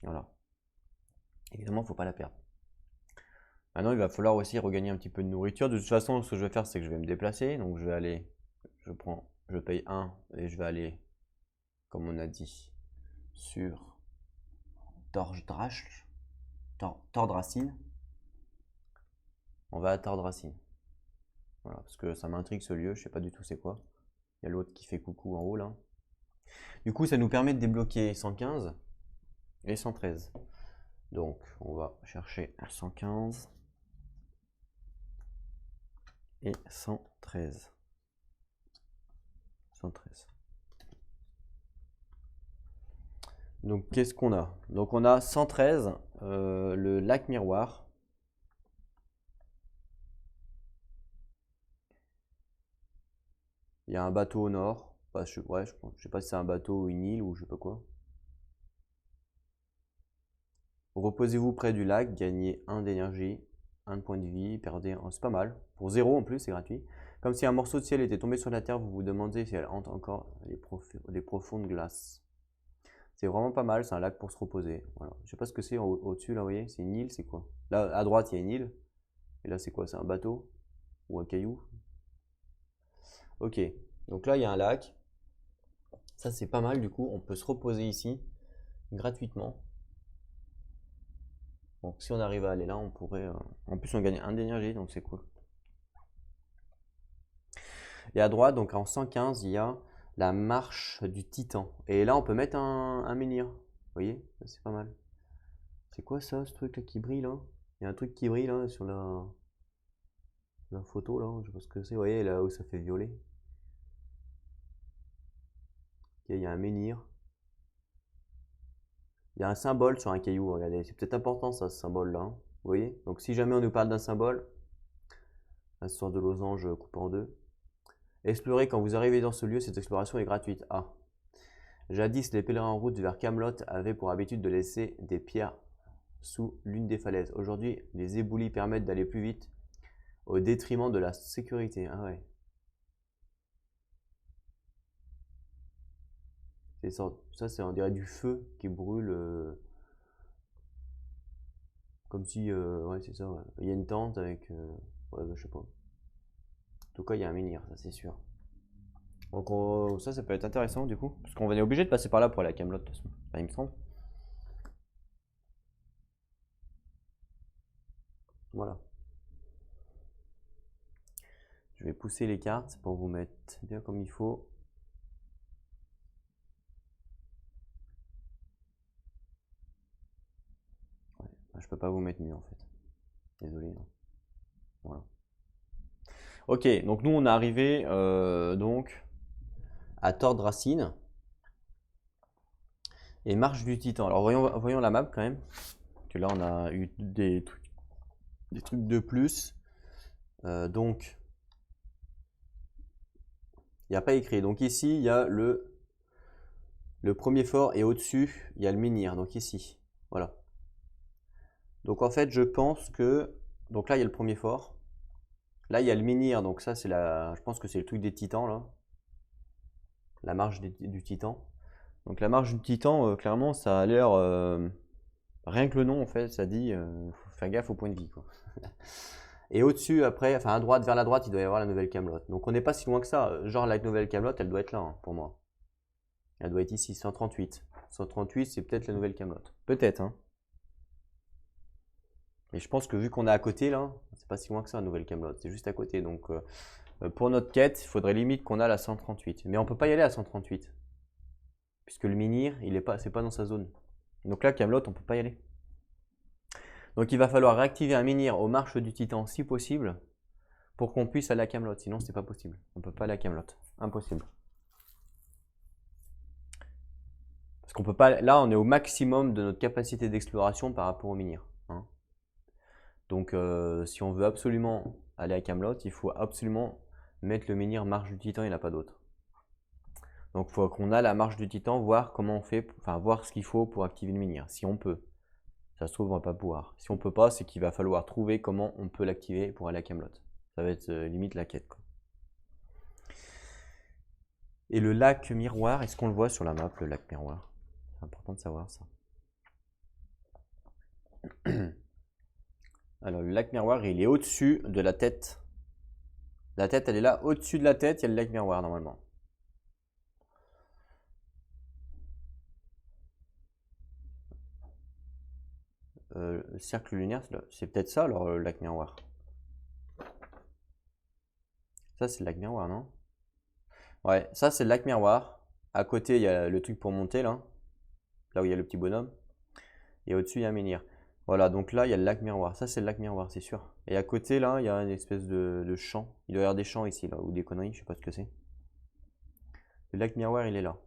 A: Voilà. Évidemment, il ne faut pas la perdre. Maintenant, il va falloir aussi regagner un petit peu de nourriture. De toute façon, ce que je vais faire, c'est que je vais me déplacer. Donc, je vais aller, je paye 1 et je vais aller, comme on a dit, sur Tordracine. On va à Tordracine. Voilà, parce que ça m'intrigue ce lieu, je sais pas du tout c'est quoi. Il y a l'autre qui fait coucou en haut là. Du coup, ça nous permet de débloquer 115 et 113. Donc, on va chercher 115 et 113. 113. Donc, qu'est-ce qu'on a? Donc, on a 113, le lac miroir. Il y a un bateau au nord. Bah, je sais pas si c'est un bateau ou une île ou je sais pas quoi. Reposez-vous près du lac, gagnez 1 d'énergie, 1 de point de vie, perdez 1. C'est pas mal. Pour 0 en plus, c'est gratuit. Comme si un morceau de ciel était tombé sur la terre, vous vous demandez si elle hante encore les profondes glaces. C'est vraiment pas mal, c'est un lac pour se reposer. Voilà. Je sais pas ce que c'est au-dessus, là, vous voyez, c'est une île, c'est quoi? Là, à droite, il y a une île. Et là, c'est quoi? C'est un bateau? Ou un caillou? Ok, donc là, il y a un lac. Ça, c'est pas mal, du coup, on peut se reposer ici, gratuitement. Donc, si on arrive à aller là, on pourrait... En plus, on gagne 1 d'énergie, donc c'est cool. Et à droite, donc en 115, il y a la marche du Titan. Et là, on peut mettre un menhir. Vous voyez? C'est pas mal. C'est quoi ça, ce truc là qui brille là? Il y a un truc qui brille là sur la photo là, je sais pas ce que c'est. Vous voyez là où ça fait violet. Ok, il y a un menhir. Il y a un symbole sur un caillou, regardez. C'est peut-être important ça, ce symbole là. Vous voyez? Donc si jamais on nous parle d'un symbole, un sort de losange coupé en deux. Explorer quand vous arrivez dans ce lieu, cette exploration est gratuite. Ah. Jadis, les pèlerins en route vers Camelot avaient pour habitude de laisser des pierres sous l'une des falaises. Aujourd'hui, les éboulis permettent d'aller plus vite au détriment de la sécurité. Ah ouais. Ça, c'est on dirait du feu qui brûle. Comme si. Ouais, c'est ça. Ouais. Il y a une tente avec. Ouais, bah, je sais pas. En tout cas, il y a un menhir, ça c'est sûr. Donc ça peut être intéressant du coup. Parce qu'on va être obligé de passer par là pour aller à Camelot de toute façon. Enfin, il me semble. Voilà. Je vais pousser les cartes pour vous mettre bien comme il faut. Ouais. Je peux pas vous mettre mieux en fait. Désolé. Non. Voilà. Ok, donc nous on est arrivé donc à Tordracine et Marche du Titan. Alors voyons la map quand même. Que là on a eu des trucs de plus. Donc il n'y a pas écrit. Donc ici il y a le premier fort et au-dessus il y a le menhir. Donc ici, voilà. Donc en fait je pense que donc là il y a le premier fort. Là il y a le menhir. Donc ça c'est je pense que c'est le truc des titans là. La marche du titan. Donc la marche du titan, clairement, ça a l'air. Rien que le nom, en fait, ça dit faut faire gaffe au point de vie, quoi. Et au-dessus, après, enfin à droite, vers la droite, il doit y avoir la nouvelle Camelot. Donc on n'est pas si loin que ça. Genre la nouvelle Camelot, elle doit être là, hein, pour moi. Elle doit être ici, 138. 138, c'est peut-être la nouvelle Camelot. Peut-être, hein. Mais je pense que vu qu'on est à côté, là, c'est pas si loin que ça, la nouvelle Camelot. C'est juste à côté. Donc pour notre quête, il faudrait limite qu'on aille à 138. Mais on peut pas y aller à 138. Puisque le menhir, c'est pas dans sa zone. Donc là, Camelot, on peut pas y aller. Donc il va falloir réactiver un menhir aux marches du Titan si possible pour qu'on puisse aller à Camelot. Sinon, c'est pas possible. On peut pas aller à Camelot. Impossible. Parce qu'on peut pas. Là, on est au maximum de notre capacité d'exploration par rapport au menhir. Hein. Donc, si on veut absolument aller à Camelot, il faut absolument mettre le menhir marche du Titan. Il n'y en a pas d'autre. Donc, il faut qu'on aille à la marche du Titan, voir comment on fait, enfin, voir ce qu'il faut pour activer le menhir. Si on peut. Ça se trouve, on va pas pouvoir. Si on peut pas, c'est qu'il va falloir trouver comment on peut l'activer pour aller à Camelot. Ça va être limite la quête, quoi. Et le lac miroir, est-ce qu'on le voit sur la map, le lac miroir? C'est important de savoir ça. Alors, le lac miroir, il est au-dessus de la tête. La tête, elle est là. Au-dessus de la tête, il y a le lac miroir, normalement. Le cercle lunaire, c'est peut-être ça, alors, le lac miroir. Ça, c'est le lac miroir, non? Ouais, ça, c'est le lac miroir. À côté, il y a le truc pour monter, là. Là où il y a le petit bonhomme. Et au-dessus, il y a un menhir. Voilà, donc là, il y a le lac miroir. Ça, c'est le lac miroir, c'est sûr. Et à côté, là, il y a une espèce de champ. Il doit y avoir des champs ici, là, ou des conneries, je sais pas ce que c'est. Le lac miroir, il est là.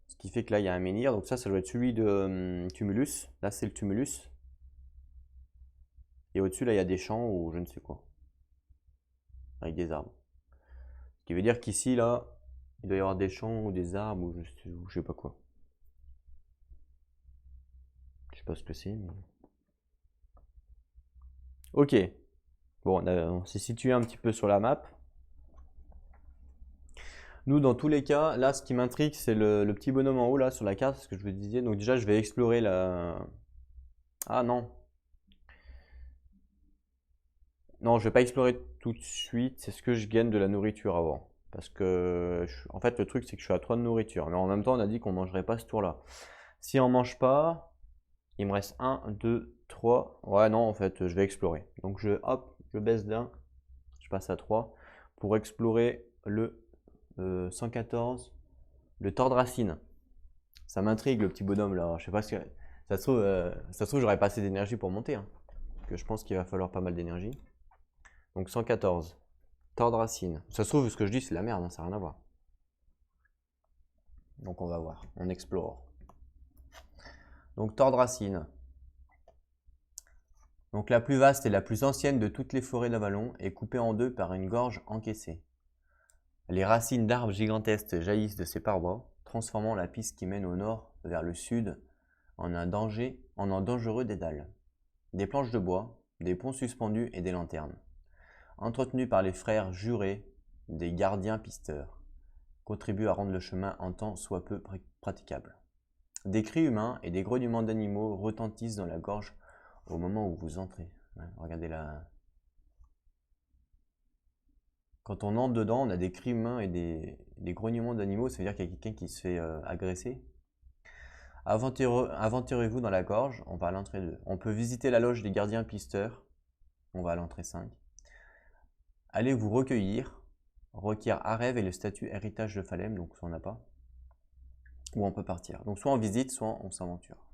A: Ce qui fait que là, il y a un menhir. Donc ça doit être celui de Tumulus. Là, c'est le Tumulus. Et au-dessus, là, il y a des champs ou je ne sais quoi. Avec des arbres. Ce qui veut dire qu'ici, là, il doit y avoir des champs ou des arbres ou je sais pas quoi. Je sais pas ce que c'est, mais... Ok. Bon, on s'est situé un petit peu sur la map. Nous, dans tous les cas, là, ce qui m'intrigue, c'est le petit bonhomme en haut, là, sur la carte, ce que je vous disais. Donc déjà, je vais explorer la... Ah non. Non, je vais pas explorer tout de suite. C'est ce que je gagne de la nourriture avant. Parce que, en fait, le truc, c'est que je suis à 3 de nourriture. Mais en même temps, on a dit qu'on mangerait pas ce tour-là. Si on mange pas, il me reste 1, 2, 3. Ouais, non, en fait, je vais explorer. Donc, hop, je baisse d'un. Je passe à 3 pour explorer le 114, le Tordracine. Ça m'intrigue, le petit bonhomme là. Je sais pas ce que. Ça se trouve, j'aurais pas assez d'énergie pour monter, hein. Que je pense qu'il va falloir pas mal d'énergie. Donc 114. Tordracine. Ça se trouve, ce que je dis, c'est de la merde, hein, ça n'a rien à voir. Donc on va voir. On explore. Donc Tordracine. Donc la plus vaste et la plus ancienne de toutes les forêts d'Avalon est coupée en deux par une gorge encaissée. Les racines d'arbres gigantesques jaillissent de ses parois, transformant la piste qui mène au nord vers le sud en un dangereux dédale. Des planches de bois, des ponts suspendus et des lanternes, entretenus par les frères jurés des gardiens pisteurs, contribuent à rendre le chemin en temps soit peu praticable. Des cris humains et des grognements d'animaux retentissent dans la gorge au moment où vous entrez. Ouais, regardez là. Quand on entre dedans, on a des cris humains et des grognements d'animaux. Ça veut dire qu'il y a quelqu'un qui se fait agresser. Aventurez-vous dans la gorge, on va à l'entrée 2. On peut visiter la loge des gardiens pisteurs, on va à l'entrée 5. Allez vous recueillir, requiert Arève et le statut héritage de Phalem, donc soit on n'a pas. Ou on peut partir. Donc soit on visite, soit on s'aventure.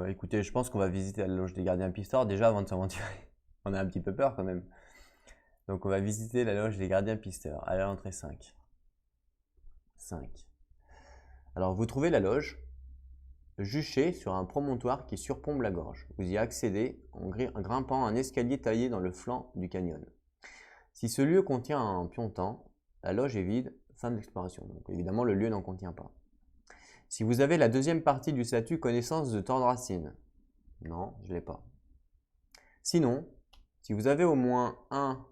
A: Écoutez, je pense qu'on va visiter la loge des gardiens pisteurs déjà avant de s'aventurer. On a un petit peu peur quand même. Donc on va visiter la loge des gardiens pisteurs. Allez à l'entrée 5. 5. Alors vous trouvez la loge juchée sur un promontoire qui surplombe la gorge. Vous y accédez en grimpant un escalier taillé dans le flanc du canyon. Si ce lieu contient un piontan, la loge est vide, fin de l'exploration. Donc évidemment le lieu n'en contient pas. Si vous avez la deuxième partie du statut connaissance de Tordracine, non, je ne l'ai pas. Sinon, si vous avez au moins un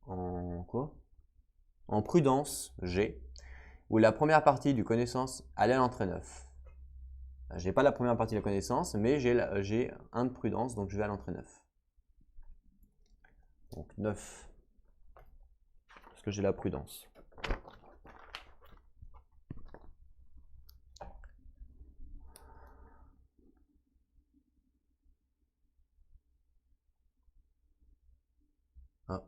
A: en prudence, G, ou la première partie du connaissance, allez à l'entrée 9. J'ai pas la première partie de la connaissance, mais j'ai un de prudence, donc je vais à l'entrée 9. Donc 9, parce que j'ai la prudence. Ah,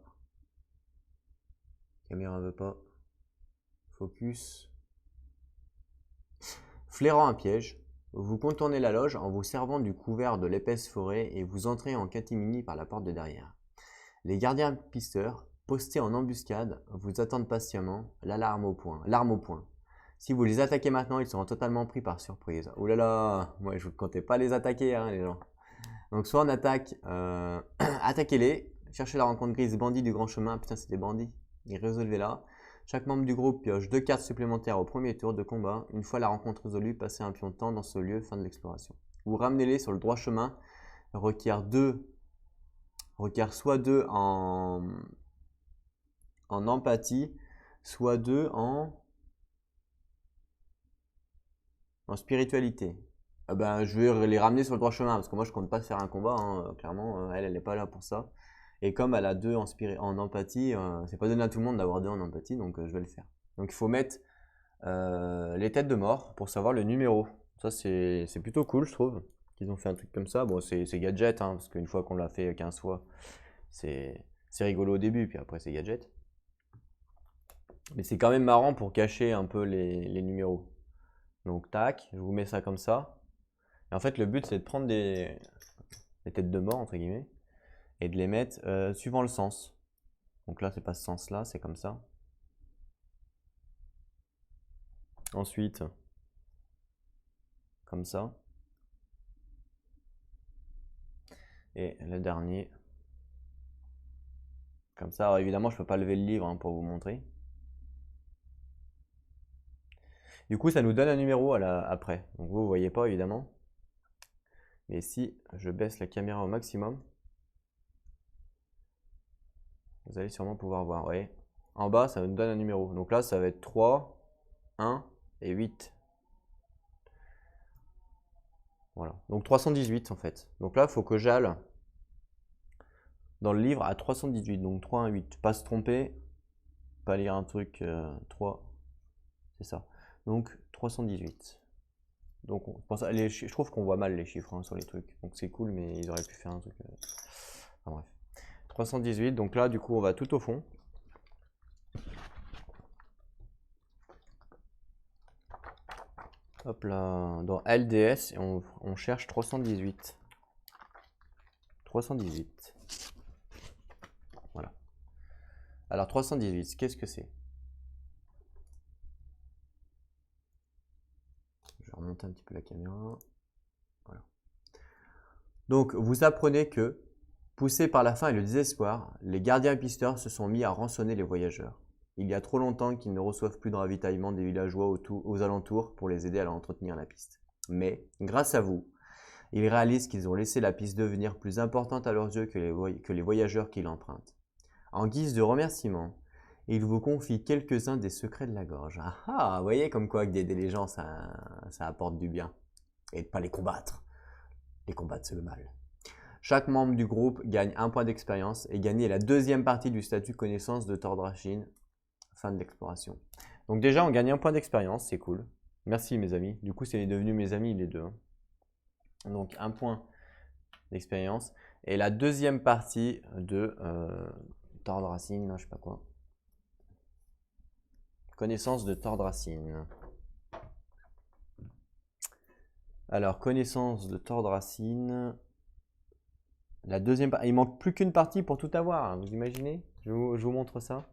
A: caméra veut pas. Focus. Flairant un piège, vous contournez la loge en vous servant du couvert de l'épaisse forêt et vous entrez en catimini par la porte de derrière. Les gardiens pisteurs, postés en embuscade, vous attendent patiemment, l'arme au poing. Si vous les attaquez maintenant, ils seront totalement pris par surprise. Ouh là là, moi je ne comptais pas les attaquer, hein, les gens. Donc soit on attaque, attaquez-les, cherchez la rencontre grise, bandit du grand chemin, putain c'est des bandits, et résolvez-la. Chaque membre du groupe pioche 2 cartes supplémentaires au premier tour de combat. Une fois la rencontre résolue, passez un pion de temps dans ce lieu, fin de l'exploration. Vous ramenez-les sur le droit chemin, requiert soit 2 en empathie, soit 2 en spiritualité. Je vais les ramener sur le droit chemin parce que moi je compte pas faire un combat, hein. Clairement elle n'est pas là pour ça. Et comme elle a 2 en empathie, c'est pas donné à tout le monde d'avoir 2 en empathie, donc je vais le faire. Donc il faut mettre les têtes de mort pour savoir le numéro. Ça c'est plutôt cool je trouve qu'ils ont fait un truc comme ça. Bon c'est gadget, hein, parce qu'une fois qu'on l'a fait 15 fois, c'est rigolo au début, puis après c'est gadget. Mais c'est quand même marrant pour cacher un peu les numéros. Donc tac, je vous mets ça comme ça. Et en fait le but c'est de prendre des têtes de mort entre guillemets et de les mettre suivant le sens. Donc là c'est pas ce sens là, c'est comme ça. Ensuite, comme ça. Et le dernier, comme ça. Alors évidemment je peux pas lever le livre, hein, pour vous montrer. Du coup ça nous donne un numéro après. Donc vous voyez pas évidemment. Mais si je baisse la caméra au maximum, vous allez sûrement pouvoir voir. Ouais. en bas, ça nous donne un numéro. Donc là, ça va être 3, 1 et 8. Voilà. Donc 318 en fait. Donc là, il faut que j'aille dans le livre à 318. Donc 3, 1, 8. Pas se tromper. Pas lire un truc 3. C'est ça. Donc 318. Donc je trouve qu'on voit mal les chiffres hein, sur les trucs. Donc c'est cool, mais ils auraient pu faire un truc. Enfin bref. 318. Donc là, du coup, on va tout au fond. Hop là, dans LDS, et on cherche 318. 318. Voilà. Alors 318, qu'est-ce que c'est? Je vais remonter un petit peu la caméra. Voilà. Donc vous apprenez que, poussés par la faim et le désespoir, les gardiens et pisteurs se sont mis à rançonner les voyageurs. Il y a trop longtemps qu'ils ne reçoivent plus de ravitaillement des villageois aux alentours pour les aider à entretenir la piste. Mais, grâce à vous, ils réalisent qu'ils ont laissé la piste devenir plus importante à leurs yeux que les voyageurs qui l'empruntent. En guise de remerciement, ils vous confient quelques-uns des secrets de la gorge. Ah ah, vous voyez comme quoi que d'aider les gens, ça apporte du bien. Et de ne pas les combattre. Les combattre, c'est le mal. Chaque membre du groupe gagne un point d'expérience et gagne la deuxième partie du statut connaissance de Tordrashin. Fin de l'exploration. Donc déjà, on gagne un point d'expérience, c'est cool. Merci mes amis. Du coup, c'est devenu mes amis les deux. Donc un point d'expérience. Et la deuxième partie de Tordrashin, je sais pas quoi. Connaissance de Tordrashin. Alors, connaissance de Tordrashin. La deuxième partie. Il manque plus qu'une partie pour tout avoir. Hein, vous imaginez? Je vous montre ça.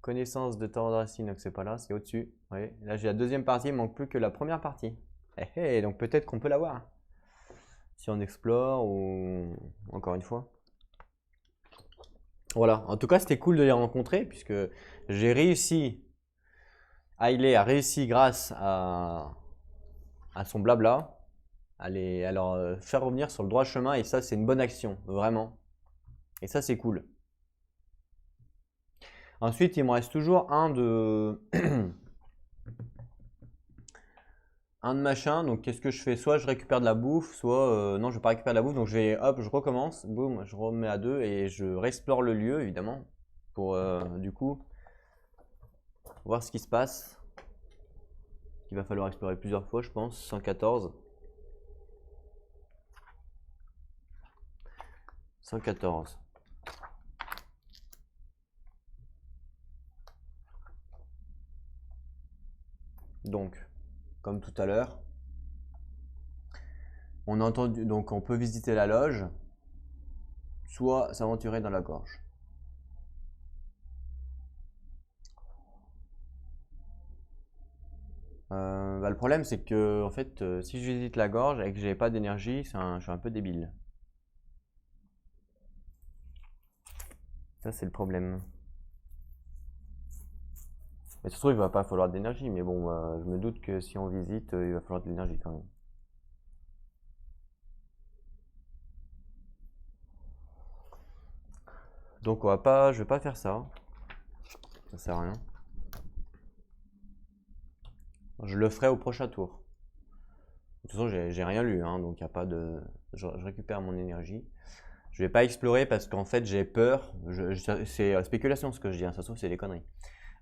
A: Connaissance de Tordrashin, donc c'est pas là, c'est au-dessus. Oui. Là, j'ai la deuxième partie, il manque plus que la première partie. Donc peut-être qu'on peut l'avoir. Si on explore ou encore une fois. Voilà, en tout cas, c'était cool de les rencontrer puisque j'ai réussi. Hailey a réussi grâce à son blabla à leur faire revenir sur le droit chemin et ça, c'est une bonne action, vraiment. Et ça, c'est cool. Ensuite, il me reste toujours un de un de machin. Donc, qu'est-ce que je fais? Soit je récupère de la bouffe, soit non, je vais pas récupérer de la bouffe. Donc, je recommence. Boum, je remets à 2 et je réexplore le lieu, évidemment, pour du coup voir ce qui se passe. Il va falloir explorer plusieurs fois, je pense. 114. 114. Donc, comme tout à l'heure, on a entendu, donc on peut visiter la loge, soit s'aventurer dans la gorge. Le problème, c'est que en fait, si je visite la gorge et que j'ai pas d'énergie, je suis un peu débile. Ça, c'est le problème. Mais ça se trouve, il va pas falloir d'énergie, mais bon, je me doute que si on visite, il va falloir de l'énergie quand même. Donc je vais pas faire ça. Ça sert à rien. Je le ferai au prochain tour. De toute façon, j'ai rien lu, hein, donc il y a pas de. Je récupère mon énergie. Je vais pas explorer parce qu'en fait j'ai peur. C'est spéculation ce que je dis, hein, ça se trouve c'est des conneries.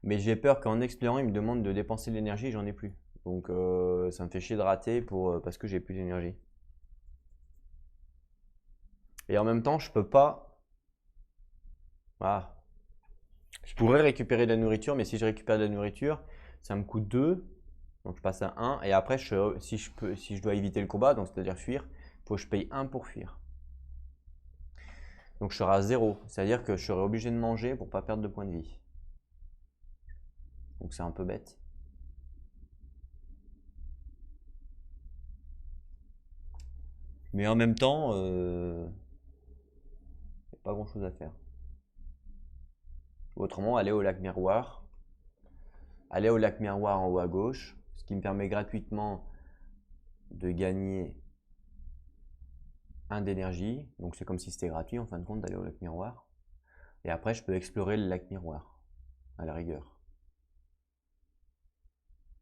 A: Mais j'ai peur qu'en explorant, il me demande de dépenser de l'énergie et j'en ai plus. Donc ça me fait chier de rater parce que j'ai plus d'énergie. Et en même temps, je peux pas. Ah. Je pourrais récupérer de la nourriture, mais si je récupère de la nourriture, ça me coûte 2. Donc je passe à 1. Et après, si je dois éviter le combat, donc c'est-à-dire fuir, il faut que je paye 1 pour fuir. Donc je serai à 0. C'est-à-dire que je serai obligé de manger pour pas perdre de points de vie. Donc c'est un peu bête. Mais en même temps, il n'y a pas grand-chose à faire. Autrement, aller au lac Miroir. Aller au lac Miroir en haut à gauche, ce qui me permet gratuitement de gagner 1 d'énergie. Donc c'est comme si c'était gratuit en fin de compte d'aller au lac Miroir. Et après, je peux explorer le lac Miroir. à la rigueur.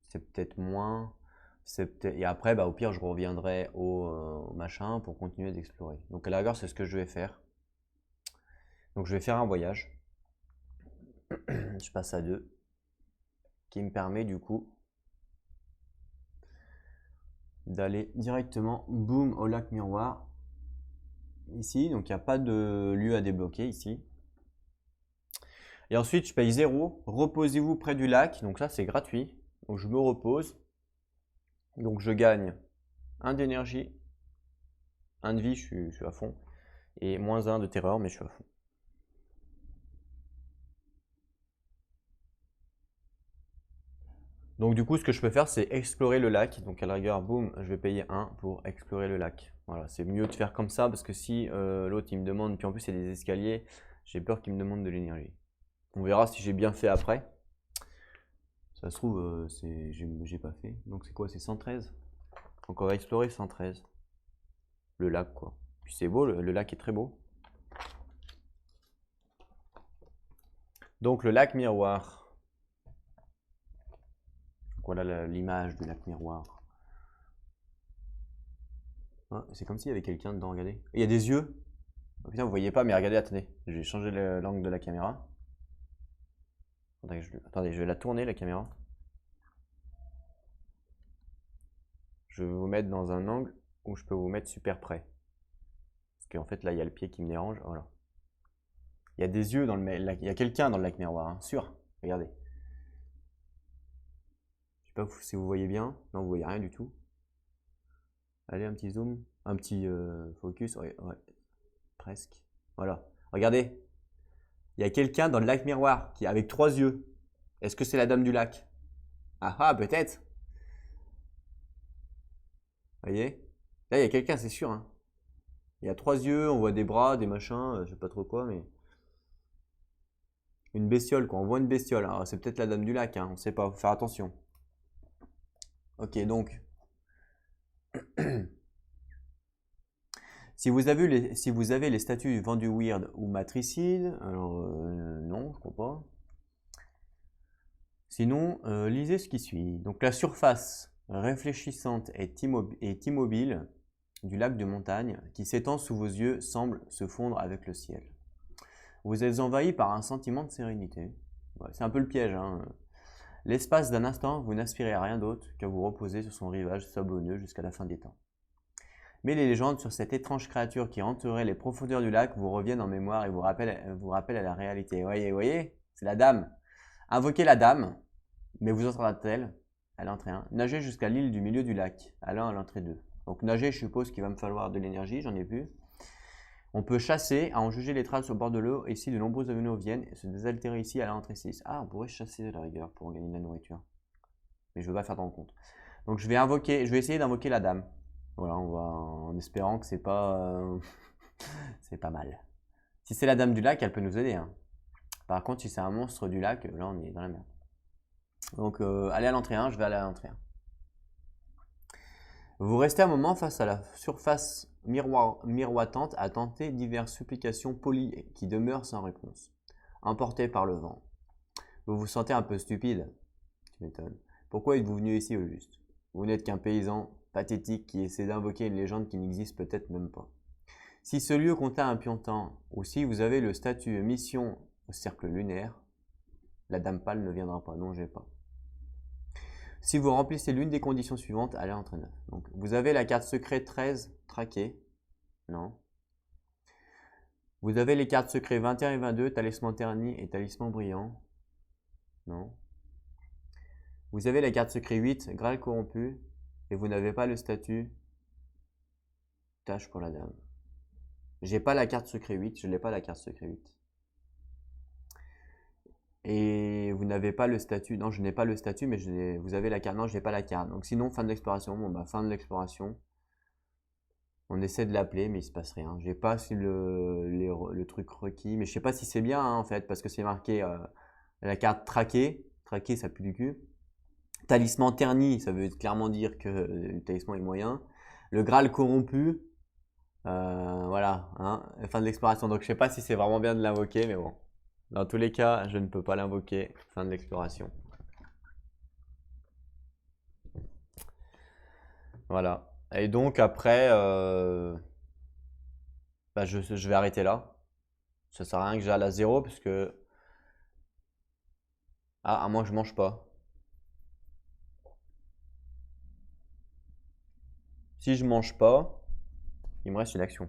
A: C'est peut-être moins. Et après, bah, au pire, je reviendrai au machin pour continuer d'explorer. Donc à la rigueur, c'est ce que je vais faire. Donc je vais faire un voyage. Je passe à 2. Qui me permet du coup d'aller directement, boum, au lac Miroir. Ici, donc il n'y a pas de lieu à débloquer ici. Et ensuite, je paye 0. Reposez-vous près du lac. Donc ça, c'est gratuit. Donc je me repose. Donc je gagne 1 d'énergie, 1 de vie, je suis à fond. Et moins 1 de terreur, mais je suis à fond. Donc du coup, ce que je peux faire, c'est explorer le lac. Donc à la rigueur, boum, je vais payer 1 pour explorer le lac. Voilà, c'est mieux de faire comme ça parce que si l'autre il me demande, puis en plus il y a des escaliers, j'ai peur qu'il me demande de l'énergie. On verra si j'ai bien fait après. Ça se trouve, j'ai pas fait. Donc c'est quoi? C'est 113. Donc on va explorer 113. Le lac quoi. Puis c'est beau, le lac est très beau. Donc le lac Miroir. Voilà l'image du lac Miroir. Ah, c'est comme s'il y avait quelqu'un dedans, regardez. Il y a des yeux. Oh, putain, vous voyez pas, mais regardez, attendez. J'ai changé l'angle de la caméra. Attendez, je vais la tourner, la caméra. Je vais vous mettre dans un angle où je peux vous mettre super près. Parce qu'en fait, là, il y a le pied qui me dérange. Voilà. Il y a des yeux dans le lac. Il y a quelqu'un dans le lac Miroir, hein, sûr. Regardez. Je sais pas si vous voyez bien. Non, vous voyez rien du tout. Allez, un petit zoom. Un petit focus. Ouais, ouais. Presque. Voilà. Regardez. Il y a quelqu'un dans le lac Miroir qui avec 3 yeux. Est-ce que c'est la dame du lac? Ah ah, peut-être. Vous voyez? Là, il y a quelqu'un, c'est sûr, hein. Il y a 3 yeux, on voit des bras, des machins, je sais pas trop quoi, mais. Une bestiole, quoi. On voit une bestiole. Alors, c'est peut-être la dame du lac, hein. On sait pas, faut faire attention. Ok, donc. Si vous avez les statuts vendus weird ou matricides, alors non, je crois pas. Sinon, lisez ce qui suit. Donc la surface réfléchissante est immobile du lac de montagne qui s'étend sous vos yeux semble se fondre avec le ciel. Vous êtes envahi par un sentiment de sérénité. Ouais, c'est un peu le piège, hein. L'espace d'un instant, vous n'aspirez à rien d'autre qu'à vous reposer sur son rivage sablonneux jusqu'à la fin des temps. Mais les légendes sur cette étrange créature qui hanterait les profondeurs du lac vous reviennent en mémoire et vous rappellent à la réalité. Voyez, c'est la dame. Invoquez la dame, mais vous entendra-t-elle à l'entrée 1? Nagez jusqu'à l'île du milieu du lac, allant à l'entrée 2. Donc nager, je suppose qu'il va me falloir de l'énergie, j'en ai vu. On peut chasser, à en juger les traces au bord de l'eau. Ici, de nombreux animaux viennent et se désaltérer ici à l'entrée 6. Ah, on pourrait chasser à la rigueur pour gagner de la nourriture. Mais je ne veux pas faire dans le compte. Donc je vais essayer d'invoquer la dame. Voilà, en espérant que c'est pas, c'est pas mal. Si c'est la dame du lac, elle peut nous aider, hein. Par contre, si c'est un monstre du lac, là on est dans la merde. Donc allez à l'entrée 1, je vais aller à l'entrée 1. Vous restez un moment face à la surface miroitante à tenter diverses supplications polies qui demeurent sans réponse, emportées par le vent. Vous vous sentez un peu stupide. Tu m'étonnes. Pourquoi êtes-vous venu ici au juste? Vous n'êtes qu'un paysan pathétique qui essaie d'invoquer une légende qui n'existe peut-être même pas. Si ce lieu comptait un piantant, ou si vous avez le statut mission au cercle lunaire, la dame pâle ne viendra pas, non j'ai pas. Si vous remplissez l'une des conditions suivantes, allez à l'entrée 9. Donc vous avez la carte secret 13 traquée, non. Vous avez les cartes secrets 21 et 22, talisman terni et talisman brillant, non. Vous avez la carte secret 8, Graal corrompu, et vous n'avez pas le statut tâche pour la dame. J'ai pas la carte secret 8, je n'ai pas la carte secret 8. Et vous n'avez pas le statut, non je n'ai pas le statut, mais vous avez la carte, non je n'ai pas la carte. Donc sinon, fin de l'exploration, bon bah fin de l'exploration. On essaie de l'appeler, mais il se passe rien. J'ai pas si le truc requis, mais je sais pas si c'est bien hein, en fait, parce que c'est marqué la carte traquée. Traquée, ça pue du cul. Talisman terni, ça veut clairement dire que le talisman est moyen. Le Graal corrompu, voilà, hein, fin de l'exploration. Donc je sais pas si c'est vraiment bien de l'invoquer, mais bon. Dans tous les cas, je ne peux pas l'invoquer. Fin de l'exploration. Voilà. Et donc après, bah, je vais arrêter là. Ça sert à rien que j'aille à 0 parce que... Ah, à moins que je mange pas. Si je mange pas, il me reste une action.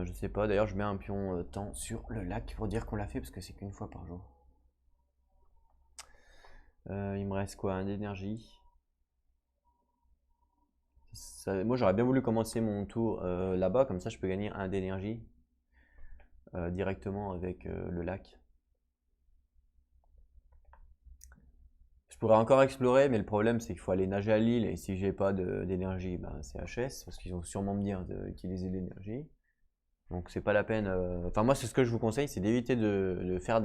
A: Je sais pas, d'ailleurs je mets un pion temps sur le lac pour dire qu'on l'a fait parce que c'est qu'une fois par jour. Il me reste quoi? Un d'énergie. Moi j'aurais bien voulu commencer mon tour là-bas, comme ça je peux gagner un d'énergie directement avec le lac. Je pourrais encore explorer, mais le problème c'est qu'il faut aller nager à l'île et si j'ai pas d'énergie, ben, c'est HS parce qu'ils vont sûrement me dire d'utiliser l'énergie. Donc c'est pas la peine. Enfin moi c'est ce que je vous conseille, c'est d'éviter de faire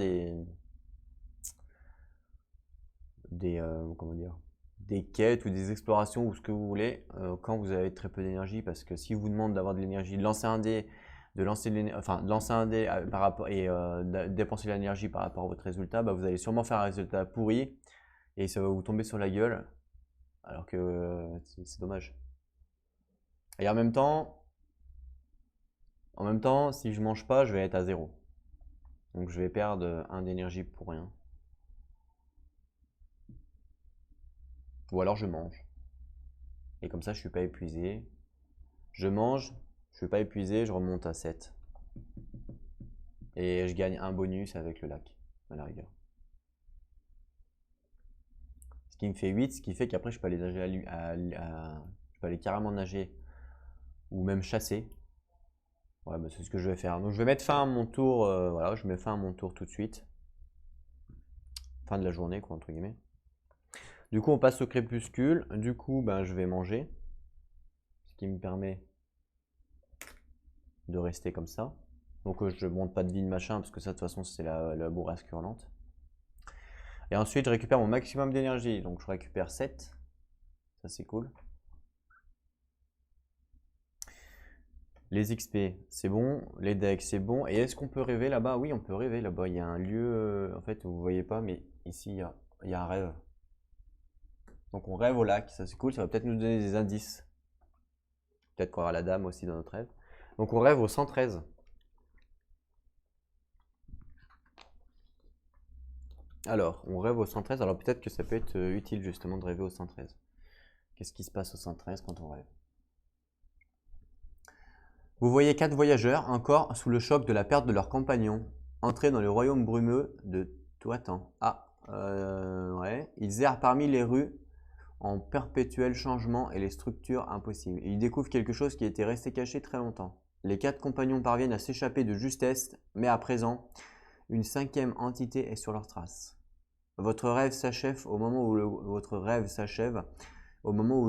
A: comment dire, des quêtes ou des explorations ou ce que vous voulez quand vous avez très peu d'énergie parce que si vous demande d'avoir de l'énergie, de lancer un dé, de lancer de lancer un dé par rapport et dépenser de l'énergie par rapport à votre résultat, bah, vous allez sûrement faire un résultat pourri et ça va vous tomber sur la gueule alors que c'est dommage. Et en même temps, si je mange pas, je vais être à 0. Donc je vais perdre un d'énergie pour rien. Ou alors je mange. Et comme ça, je suis pas épuisé. Je mange, je suis pas épuisé, je remonte à 7. Et je gagne un bonus avec le lac, à la rigueur. Ce qui me fait 8, ce qui fait qu'après je peux aller nager je peux aller carrément nager ou même chasser. Ouais, bah, c'est ce que je vais faire. Donc je vais mettre fin à mon tour, voilà, je mets fin à mon tour tout de suite. Fin de la journée, quoi, entre guillemets. Du coup, on passe au crépuscule. Du coup, ben, je vais manger. Ce qui me permet de rester comme ça. Donc je monte pas de vie de machin, parce que ça, de toute façon, c'est la bourrasque hurlante. Et ensuite, je récupère mon maximum d'énergie. Donc je récupère 7. Ça, c'est cool. Les XP, c'est bon. Les decks, c'est bon. Et est-ce qu'on peut rêver là-bas? Oui, on peut rêver là-bas. Il y a un lieu, en fait, vous voyez pas, mais ici, il y a un rêve. Donc on rêve au lac. Ça, c'est cool. Ça va peut-être nous donner des indices. Peut-être qu'on aura la dame aussi dans notre rêve. Donc on rêve au 113. Alors, on rêve au 113. Alors peut-être que ça peut être utile justement de rêver au 113. Qu'est-ce qui se passe au 113 quand on rêve? Vous voyez 4 voyageurs, encore sous le choc de la perte de leur compagnon, entrer dans le royaume brumeux de Toitan. Ah, ouais. Ils errent parmi les rues en perpétuel changement et les structures impossibles. Ils découvrent quelque chose qui était resté caché très longtemps. Les 4 compagnons parviennent à s'échapper de justesse, mais à présent, une 5e entité est sur leurs traces. Votre rêve s'achève au moment où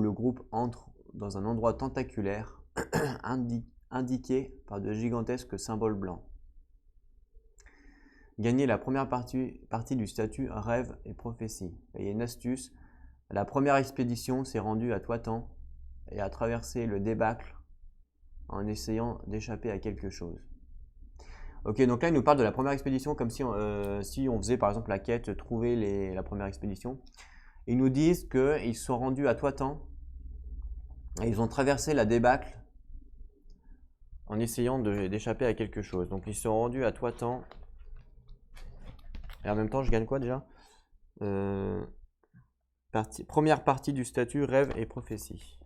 A: le groupe entre dans un endroit tentaculaire indiqué par de gigantesques symboles blancs. Gagnez la première partie du statut rêve et prophétie. Il y a une astuce. La première expédition s'est rendue à Toitan et a traversé le débâcle en essayant d'échapper à quelque chose. Ok, donc là il nous parle de la première expédition comme si on faisait par exemple la quête trouver la première expédition. Ils nous disent qu'ils sont rendus à Toitan et ils ont traversé la débâcle en essayant d'échapper à quelque chose. Donc ils sont rendus à Toitan. Et en même temps, je gagne quoi déjà? Première partie du statut rêve et prophétie.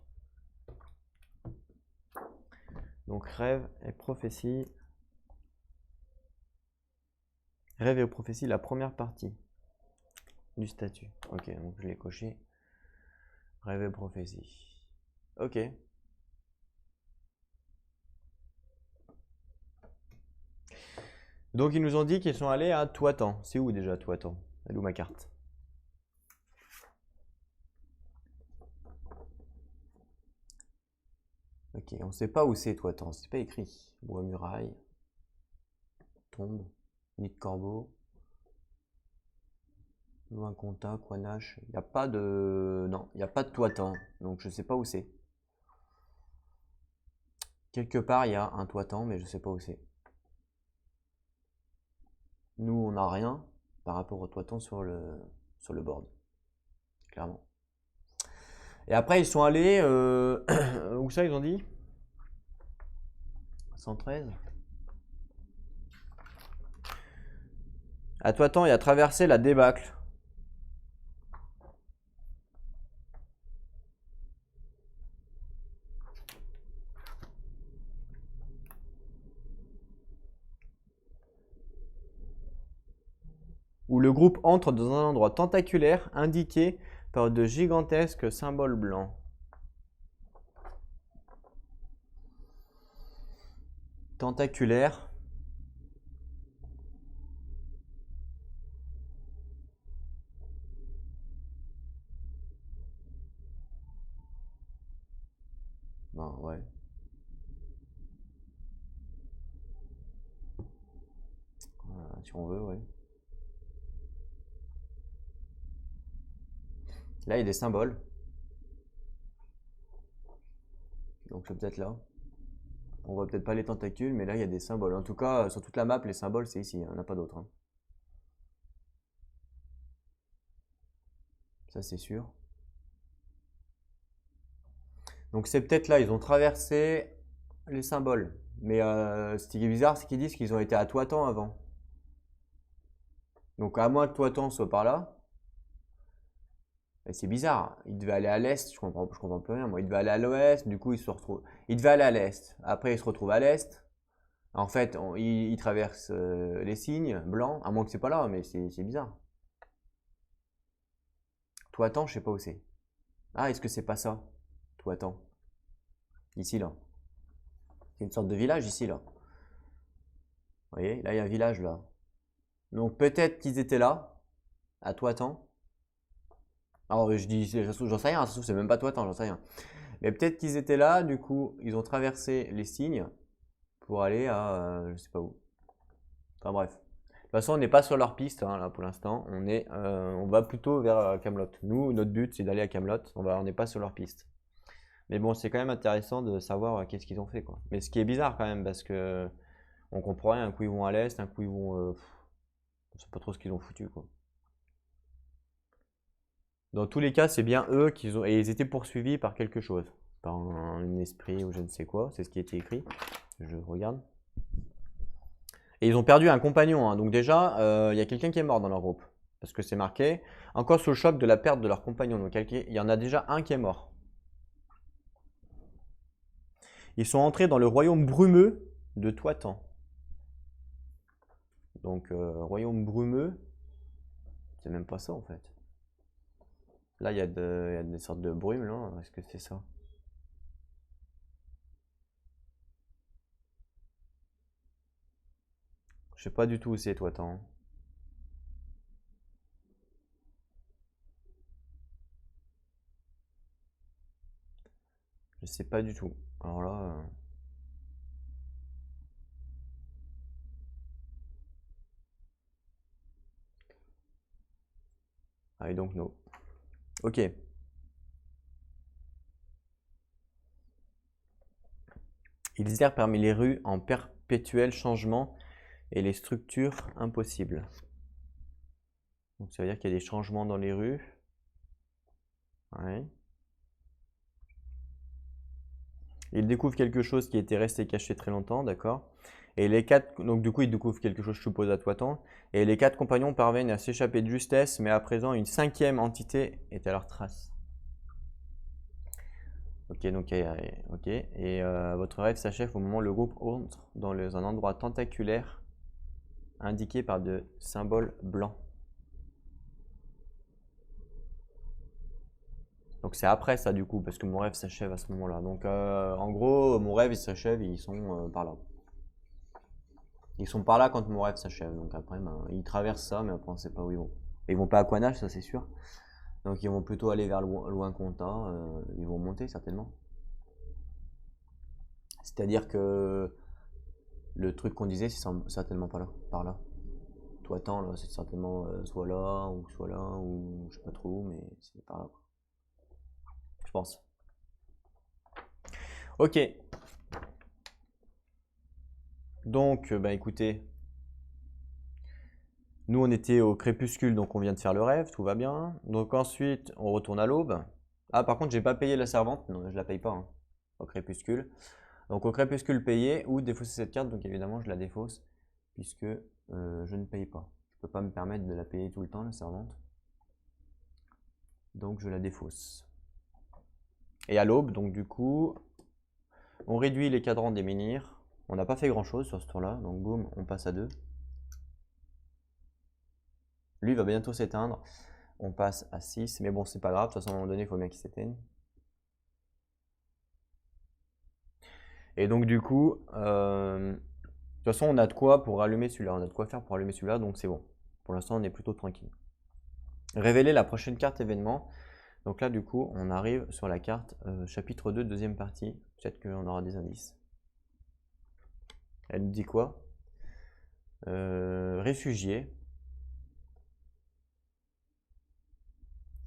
A: Donc rêve et prophétie. Rêve et prophétie, la première partie du statut. Ok, donc je l'ai coché. Rêve et prophétie. Ok. Donc ils nous ont dit qu'ils sont allés à Toitan. C'est où déjà Toitan? Elle est où ma carte? Ok, on ne sait pas où c'est Toitan, c'est pas écrit. Bois muraille. Tombe. Nid de Corbeau. Loin Conta, Quanache. Il n'y a pas de. Non, il n'y a pas de Toitan. Donc je sais pas où c'est. Quelque part il y a un Toitan, mais je sais pas où c'est. Nous on n'a rien par rapport au Toitan sur le board. Clairement. Et après ils sont allés. Où ça ils ont dit 113. À Toitan, il a traversé la débâcle. Où le groupe entre dans un endroit tentaculaire indiqué par de gigantesques symboles blancs. Tentaculaire. Ben ouais. Si on veut, ouais. Là, il y a des symboles. Donc c'est peut-être là. On voit peut-être pas les tentacules, mais là, il y a des symboles. En tout cas, sur toute la map, les symboles, c'est ici. Il n'y en a pas d'autres. Hein. Ça, c'est sûr. Donc c'est peut-être là, ils ont traversé les symboles. Mais ce qui est bizarre, c'est qu'ils disent qu'ils ont été à Toitan avant. Donc à moins que Toitan soit par là. Et c'est bizarre. Il devait aller à l'est. Je comprends plus rien. Moi, il devait aller à l'ouest. Du coup, il se retrouve. Il devait aller à l'est. Après, il se retrouve à l'est. En fait, il traverse les signes blancs. À moins que c'est pas là, mais c'est bizarre. Toitan, je sais pas où c'est. Ah, est-ce que c'est pas ça Toitan. Ici, là. C'est une sorte de village ici, là. Vous voyez, là, il y a un village, là. Donc, peut-être qu'ils étaient là, à Toitan. Alors, je dis, j'en sais rien, ça se trouve, c'est même pas Toitan, j'en sais rien. Mais peut-être qu'ils étaient là, du coup, ils ont traversé les signes pour aller à je sais pas où. Enfin, bref. De toute façon, on n'est pas sur leur piste, hein, là, pour l'instant. On va plutôt vers Camelot. Nous, notre but, c'est d'aller à Camelot. On n'est pas sur leur piste. Mais bon, c'est quand même intéressant de savoir qu'est-ce qu'ils ont fait, quoi. Mais ce qui est bizarre quand même, parce que on comprend rien. Un coup ils vont à l'est, un coup ils vont. On sait pas trop ce qu'ils ont foutu, quoi. Dans tous les cas, c'est bien eux qui ont. Et ils étaient poursuivis par quelque chose. Par un esprit ou je ne sais quoi. C'est ce qui était écrit. Je regarde. Et ils ont perdu un compagnon. Hein. Donc déjà, il y a quelqu'un qui est mort dans leur groupe. Parce que c'est marqué. Encore sous le choc de la perte de leur compagnon. Donc il y en a déjà un qui est mort. Ils sont entrés dans le royaume brumeux de Toitan. Donc, royaume brumeux, c'est même pas ça en fait. Là, il y a des sortes de brumes, là. Est-ce que c'est ça? Je sais pas du tout où c'est, Toitan. Je sais pas du tout. Alors là. I don't know. Ok. Ils errent parmi les rues en perpétuel changement et les structures impossibles. Donc ça veut dire qu'il y a des changements dans les rues. Ouais. Ils découvrent quelque chose qui était resté caché très longtemps, d'accord. Et les quatre, donc du coup, ils découvrent quelque chose, je suppose, à Toitan. Et les quatre compagnons parviennent à s'échapper de justesse, mais à présent, une cinquième entité est à leur trace. Ok, donc, ok. Et votre rêve s'achève au moment où le groupe entre dans un endroit tentaculaire indiqué par de symboles blancs. Donc c'est après ça du coup, parce que mon rêve s'achève à ce moment-là. Donc en gros, mon rêve il s'achève et ils sont par là. Ils sont par là quand mon rêve s'achève. Donc après, ben, ils traversent ça, mais après on sait pas où ils vont. Ils vont pas à Quanache, ça c'est sûr. Donc ils vont plutôt aller vers Loin Conta. Ils vont monter certainement. C'est-à-dire que le truc qu'on disait, c'est certainement pas là, par là. toi tant là, c'est certainement soit là, ou je sais pas trop où, mais c'est par là, quoi. Je pense. Ok. Donc, bah écoutez, nous on était au crépuscule, donc on vient de faire le rêve, tout va bien. Donc ensuite, on retourne à l'aube. Ah, par contre, j'ai pas payé la servante, non, je la paye pas, hein, au crépuscule. Donc au crépuscule payé ou défausser cette carte, donc évidemment je la défausse, puisque je ne paye pas. Je peux pas me permettre de la payer tout le temps, la servante. Donc je la défausse. Et à l'aube, donc du coup, on réduit les cadrans des menhirs. On n'a pas fait grand chose sur ce tour-là, donc boum, on passe à 2. Lui va bientôt s'éteindre. On passe à 6, mais bon, c'est pas grave, de toute façon, à un moment donné, il faut bien qu'il s'éteigne. Et donc, du coup, de toute façon, on a de quoi pour allumer celui-là, on a de quoi faire pour allumer celui-là, donc c'est bon. Pour l'instant, on est plutôt tranquille. Révéler la prochaine carte événement. Donc là, du coup, on arrive sur la carte chapitre 2, deuxième partie. Peut-être qu'on aura des indices. Elle nous dit quoi? Réfugiés.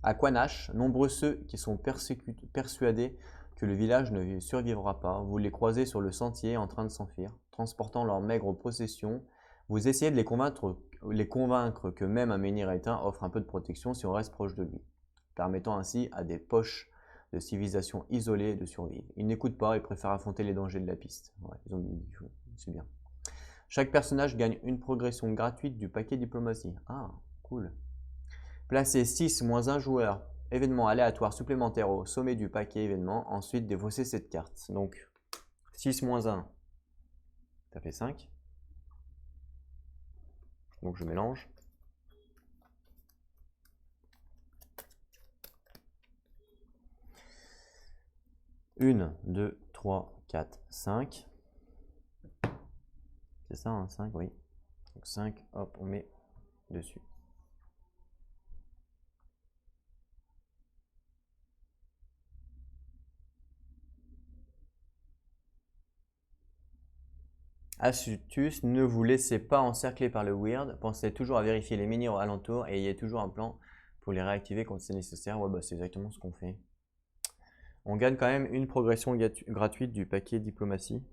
A: À Quanache, nombreux ceux qui sont persuadés que le village ne survivra pas. Vous les croisez sur le sentier en train de s'enfuir, transportant leurs maigres possessions. Vous essayez de les convaincre que même un menhir éteint offre un peu de protection si on reste proche de lui, permettant ainsi à des poches de civilisation isolées de survivre. Ils n'écoutent pas et préfèrent affronter les dangers de la piste. Ouais, ils ont dit, c'est bien. Chaque personnage gagne une progression gratuite du paquet diplomatie. Ah, cool. Placez 6 moins 1 joueur, événement aléatoire supplémentaire au sommet du paquet événement. Ensuite, défausser cette carte. Donc, 6 moins 1, ça fait 5. Donc, je mélange. Une, 2, 3, 4, 5. C'est ça, hein, 5, oui. Donc 5, hop, on met dessus. Astuce, ne vous laissez pas encercler par le weird. Pensez toujours à vérifier les menhirs alentours et ayez toujours un plan pour les réactiver quand c'est nécessaire. Ouais, bah, c'est exactement ce qu'on fait. On gagne quand même une progression gratuite du paquet diplomatie.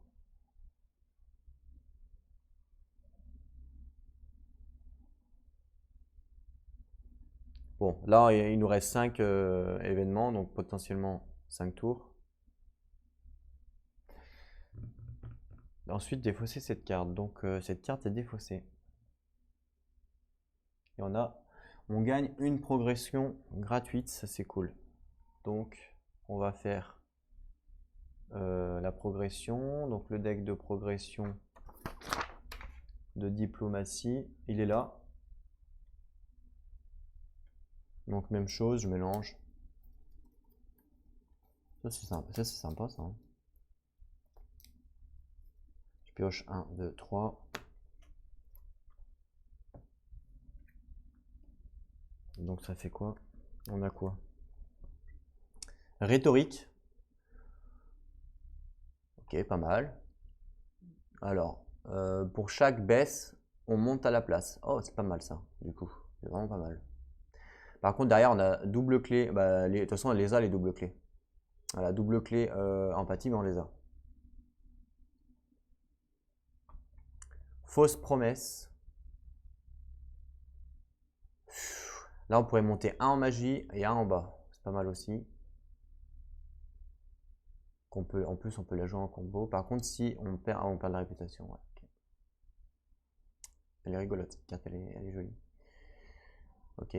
A: Bon, là, il nous reste 5 événements, donc potentiellement 5 tours. Ensuite, défausser cette carte. Donc, cette carte est défaussée. Et on gagne une progression gratuite, ça c'est cool. Donc, on va faire la progression. Donc, le deck de progression de diplomatie, il est là. Donc, même chose, je mélange. Ça c'est sympa ça, hein. Je pioche 1, 2, 3. Donc ça fait quoi? On a quoi? Rhétorique. Ok, pas mal. Alors, pour chaque baisse, on monte à la place. Oh, c'est pas mal ça, du coup. C'est vraiment pas mal. Par contre, derrière, on a double clé. Bah, de toute façon, on les a, les doubles clés. Voilà, double clé empathie, mais on les a. Fausse promesse. Là, on pourrait monter un en magie et un en bas. C'est pas mal aussi. En plus, on peut la jouer en combo. Par contre, si on perd, on perd la réputation. Ouais, okay. Elle est rigolote, cette carte, elle est jolie. Ok.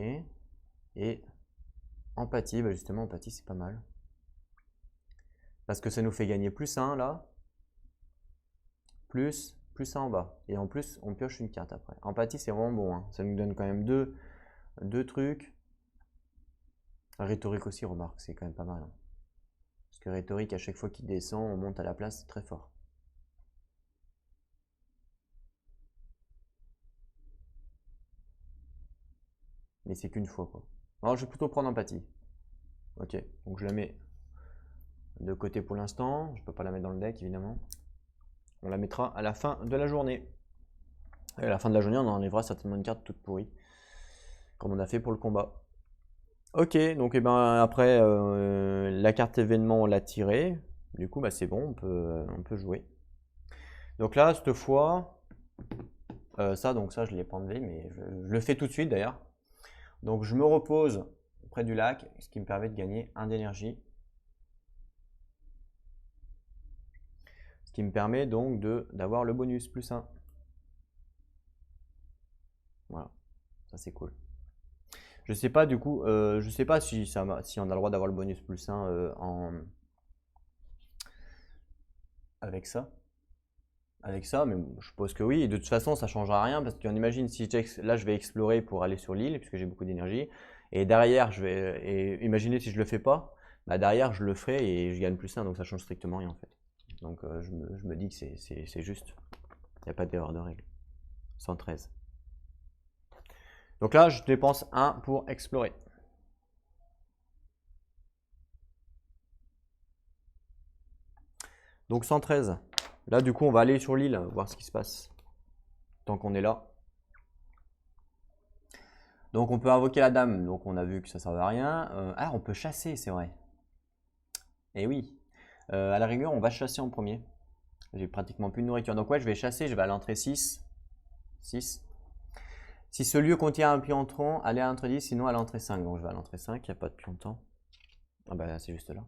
A: Et empathie, bah justement, empathie, c'est pas mal. Parce que ça nous fait gagner plus 1 là. Plus 1 en bas. Et en plus, on pioche une carte après. Empathie, c'est vraiment bon, hein. Ça nous donne quand même deux trucs. Rhétorique aussi, remarque, c'est quand même pas mal, hein. Parce que rhétorique, à chaque fois qu'il descend, on monte à la place, c'est très fort. Mais c'est qu'une fois, quoi. Alors, je vais plutôt prendre empathie. Ok, donc je la mets de côté pour l'instant. Je peux pas la mettre dans le deck, évidemment. On la mettra à la fin de la journée. Et à la fin de la journée, on enlèvera certainement une carte toute pourrie, comme on a fait pour le combat. Ok, donc et ben, après, la carte événement, on l'a tirée. Du coup, bah, c'est bon, on peut jouer. Donc là, cette fois, donc ça, je ne l'ai pas enlevé, mais je le fais tout de suite d'ailleurs. Donc je me repose près du lac, ce qui me permet de gagner 1 d'énergie. Ce qui me permet donc d'avoir le bonus plus 1. Voilà, ça c'est cool. Je sais pas du coup, je sais pas si on a le droit d'avoir le bonus plus 1 avec ça. Avec ça, mais je suppose que oui. Et de toute façon, ça ne changera rien parce qu'on imagine si là je vais explorer pour aller sur l'île puisque j'ai beaucoup d'énergie. Et derrière, imaginez si je le fais pas, bah derrière je le ferai et je gagne plus 1, donc ça change strictement rien en fait. Donc je me dis que c'est juste. Il n'y a pas d'erreur de règle. 113. Donc là, je dépense 1 pour explorer. Donc 113. Là, du coup, on va aller sur l'île, voir ce qui se passe. Tant qu'on est là. Donc on peut invoquer la dame. Donc on a vu que ça ne servait à rien. Ah, on peut chasser, c'est vrai. Eh oui. À la rigueur, on va chasser en premier. J'ai pratiquement plus de nourriture. Donc ouais, je vais chasser. Je vais à l'entrée 6. 6. Si ce lieu contient un pionton, allez à l'entrée 10, sinon à l'entrée 5. Donc je vais à l'entrée 5, il n'y a pas de pionton. Ah bah c'est juste là.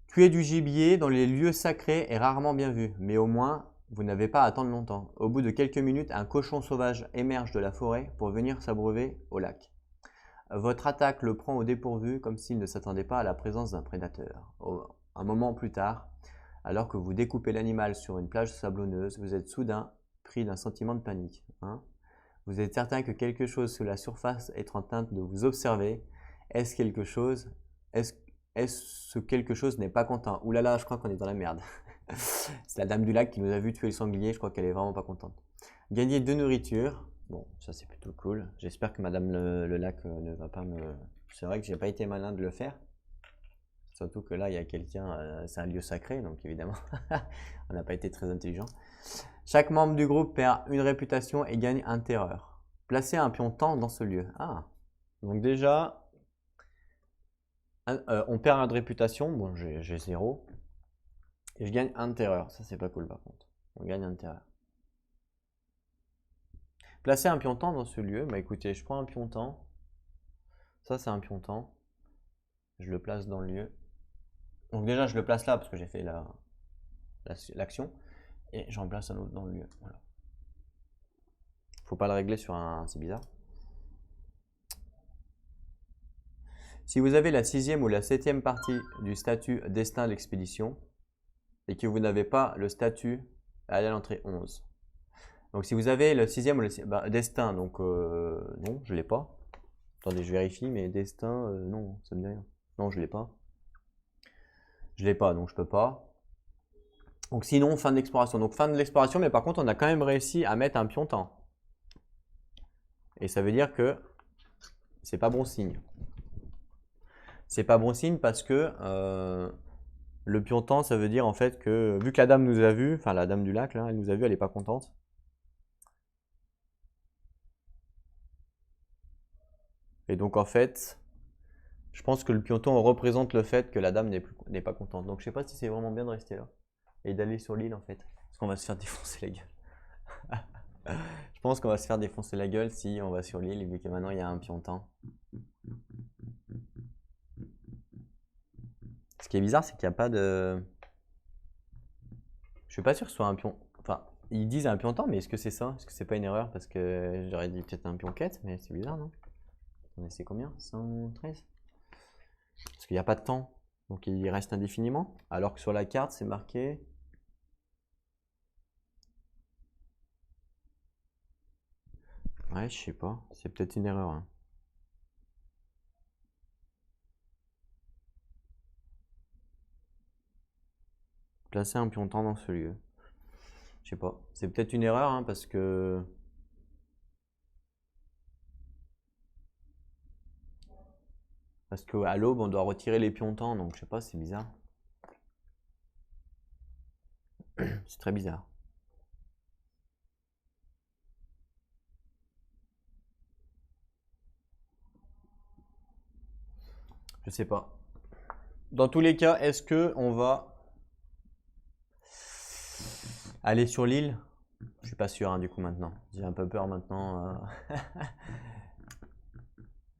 A: Tuer du gibier dans les lieux sacrés est rarement bien vu, mais au moins vous n'avez pas à attendre longtemps. Au bout de quelques minutes, un cochon sauvage émerge de la forêt pour venir s'abreuver au lac. Votre attaque le prend au dépourvu comme s'il ne s'attendait pas à la présence d'un prédateur. Un moment plus tard, alors que vous découpez l'animal sur une plage sablonneuse, vous êtes soudain pris d'un sentiment de panique. Vous êtes certain que quelque chose sous la surface est en train de vous observer. Est-ce quelque chose Est-ce que quelque chose n'est pas content? Ouh là là, je crois qu'on est dans la merde. C'est la dame du lac qui nous a vu tuer le sanglier, je crois qu'elle est vraiment pas contente. Gagner 2 nourritures. Bon, ça c'est plutôt cool. J'espère que madame le lac ne va pas me... C'est vrai que j'ai pas été malin de le faire. Surtout que là, il y a quelqu'un, c'est un lieu sacré, donc évidemment, on n'a pas été très intelligent. Chaque membre du groupe perd une réputation et gagne un terreur. Placez un pion-temps dans ce lieu. Ah, donc déjà, on perd un de réputation. Bon, j'ai 0. Et je gagne un de terreur. Ça, c'est pas cool par contre. On gagne un de terreur. Placez un pion-temps dans ce lieu. Bah écoutez, je prends un pion-temps. Ça, c'est un pion-temps. Je le place dans le lieu. Donc déjà, je le place là parce que j'ai fait l'action. Et j'en place un autre dans le lieu. Voilà. Faut pas le régler sur un... C'est bizarre. Si vous avez la 6e ou la 7e partie du statut destin de l'expédition et que vous n'avez pas le statut, allez à l'entrée 11. Donc si vous avez le 6e ou le destin, donc non, je ne l'ai pas. Attendez, je vérifie, mais destin, non, ça me dit rien. Non, je ne l'ai pas. Je ne l'ai pas, donc je peux pas. Donc sinon, fin de l'exploration. Donc fin de l'exploration, mais par contre, on a quand même réussi à mettre un pion-temps. Et ça veut dire que c'est pas bon signe. C'est pas bon signe parce que le pion-temps, ça veut dire en fait que vu que la dame nous a vu, enfin la dame du lac, là, elle nous a vu, elle n'est pas contente. Et donc en fait, je pense que le pion-temps représente le fait que la dame n'est pas contente. Donc je sais pas si c'est vraiment bien de rester là et d'aller sur l'île en fait. Parce qu'on va se faire défoncer la gueule. Je pense qu'on va se faire défoncer la gueule si on va sur l'île vu que maintenant il y a un pion-temps. Ce qui est bizarre, c'est qu'il n'y a pas de... Je suis pas sûr que ce soit un pion... Enfin, ils disent un pion-temps, mais est-ce que c'est ça? Est-ce que c'est pas une erreur? Parce que j'aurais dit peut-être un pion-quête, mais c'est bizarre, non? Attendez, c'est combien? 113? Parce qu'il n'y a pas de temps, donc il reste indéfiniment. Alors que sur la carte, c'est marqué... Ouais, je sais pas. C'est peut-être une erreur. Hein. Placer un pion-temps dans ce lieu. Je sais pas. C'est peut-être une erreur, hein, parce que... Parce qu'à l'aube, on doit retirer les pions-temps, donc je sais pas, c'est bizarre. C'est très bizarre. Je sais pas. Dans tous les cas, est-ce que on va aller sur l'île? Je suis pas sûr hein, du coup maintenant. J'ai un peu peur maintenant.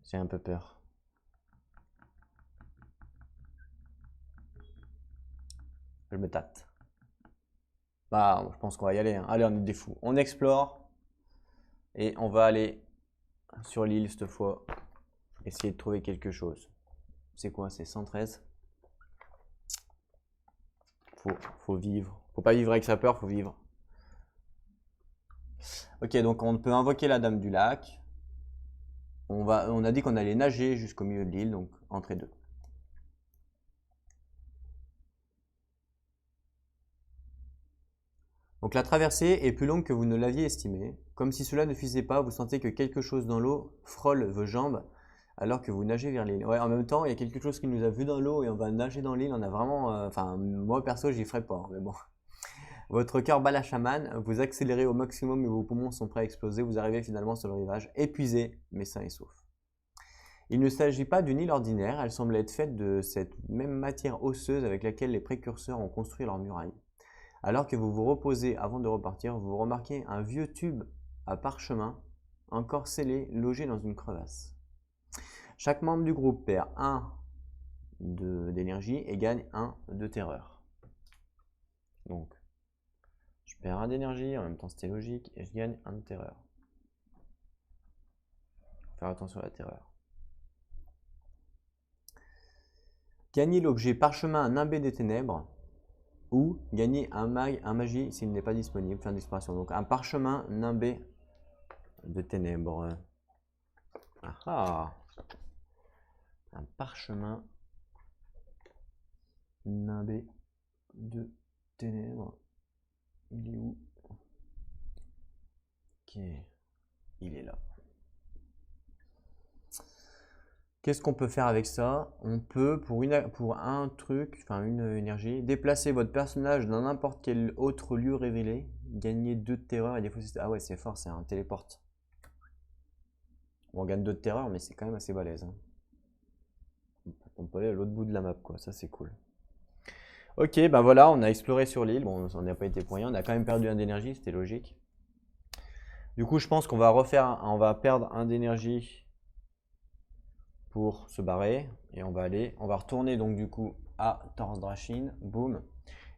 A: J'ai un peu peur. Je me tâte. Bah, je pense qu'on va y aller, hein. Allez, on est des fous. On explore et on va aller sur l'île cette fois. Essayer de trouver quelque chose. C'est quoi? C'est 113. Faut vivre. Faut pas vivre avec sa peur, faut vivre. Ok, donc on peut invoquer la dame du lac. On a dit qu'on allait nager jusqu'au milieu de l'île, donc entrée 2. Donc la traversée est plus longue que vous ne l'aviez estimé. Comme si cela ne suffisait pas, vous sentez que quelque chose dans l'eau frôle vos jambes alors que vous nagez vers l'île. Ouais, en même temps, il y a quelque chose qui nous a vu dans l'eau et on va nager dans l'île. On a vraiment... Enfin, moi perso, j'y ferais pas, mais bon. Votre cœur bat la chamane, vous accélérez au maximum et vos poumons sont prêts à exploser. Vous arrivez finalement sur le rivage, épuisé, mais sain et sauf. Il ne s'agit pas d'une île ordinaire, elle semble être faite de cette même matière osseuse avec laquelle les précurseurs ont construit leurs murailles. Alors que vous vous reposez avant de repartir, vous remarquez un vieux tube à parchemin, encore scellé, logé dans une crevasse. Chaque membre du groupe perd 1 d'énergie et gagne 1 de terreur. Donc, je perds 1 d'énergie, en même temps c'était logique, et je gagne 1 de terreur. Faire attention à la terreur. Gagnez l'objet parchemin nimbé des ténèbres, ou gagner un magie s'il n'est pas disponible, fin d'expiration. Donc un parchemin nimbé de ténèbres. Un parchemin nimbé de ténèbres. Il est où? Ok, il est là. Qu'est-ce qu'on peut faire avec ça? On peut, pour un truc, enfin une énergie, déplacer votre personnage dans n'importe quel autre lieu révélé, gagner 2 de terreur et des fois c'est... Ah ouais, c'est fort, c'est un téléporte. Bon, on gagne 2 de terreur, mais c'est quand même assez balèze, hein. On peut aller à l'autre bout de la map, quoi, ça c'est cool. Ok, ben voilà, on a exploré sur l'île, bon, on n'a pas été pour rien, on a quand même perdu 1 d'énergie, c'était logique. Du coup, je pense qu'on va on va perdre 1 d'énergie pour se barrer et on va retourner donc du coup à Thordrashin, boum.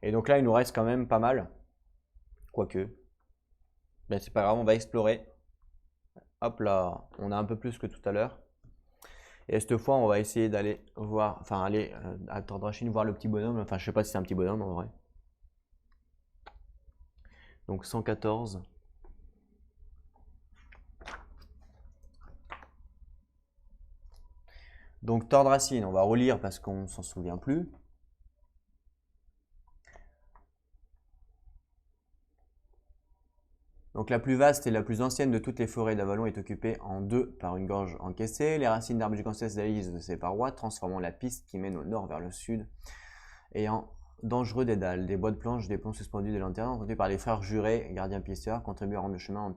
A: Et donc là il nous reste quand même pas mal, quoique, ben c'est pas grave, on va explorer. Hop là, on a un peu plus que tout à l'heure. Et cette fois on va essayer d'aller voir, enfin aller à Thordrashin voir le petit bonhomme, enfin je sais pas si c'est un petit bonhomme en vrai. Donc 114. Donc Thordrashin, on va relire parce qu'on s'en souvient plus. Donc la plus vaste et la plus ancienne de toutes les forêts d'Avalon est occupée en 2 par une gorge encaissée. Les racines d'arbres gigantesques d'Alice ses parois, transformant la piste qui mène au nord vers le sud et en dangereux dédale. Des bois de planches, des ponts suspendus, des lanternes, entendus par les frères jurés, gardiens pisteurs, contribuent à rendre le chemin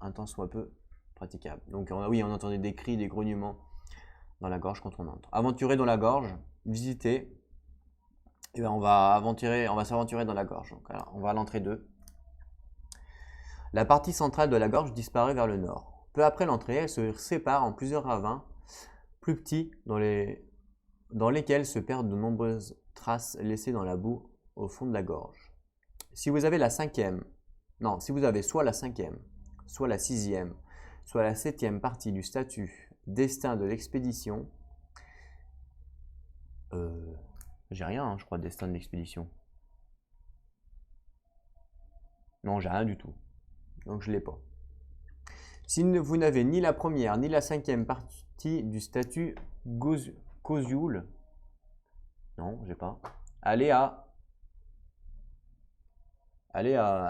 A: un temps soit peu praticable. Donc oui, on entendait des cris, des grognements dans la gorge quand on entre. Aventurer dans la gorge, visiter, et ben on va s'aventurer dans la gorge. Donc alors, on va à l'entrée 2. La partie centrale de la gorge disparaît vers le nord. Peu après l'entrée, elle se sépare en plusieurs ravins plus petits dans lesquels se perdent de nombreuses traces laissées dans la boue au fond de la gorge. Si vous avez si vous avez soit la 5e, soit la 6e, soit la 7e partie du statut destin de l'expédition, j'ai rien, hein, je crois, destin de l'expédition. Non, j'ai rien du tout. Donc je l'ai pas. Si vous n'avez ni la première ni la 5e partie du statut Koziul, non, j'ai pas. Allez à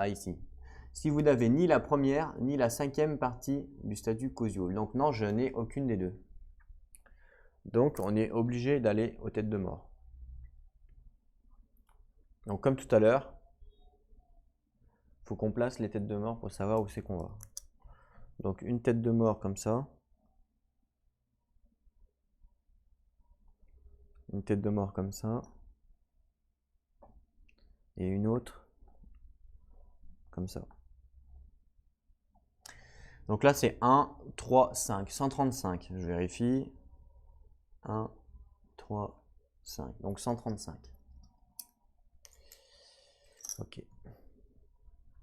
A: ici. Si vous n'avez ni la première ni la 5e partie du statut Koziul, donc non, je n'ai aucune des deux. Donc on est obligé d'aller aux têtes de mort. Donc comme tout à l'heure, il faut qu'on place les têtes de mort pour savoir où c'est qu'on va. Donc une tête de mort comme ça. une tête de mort comme ça. Et une autre comme ça. Donc là, c'est 1, 3, 5. 135. Je vérifie. 1, 3, 5. Donc 135. Ok.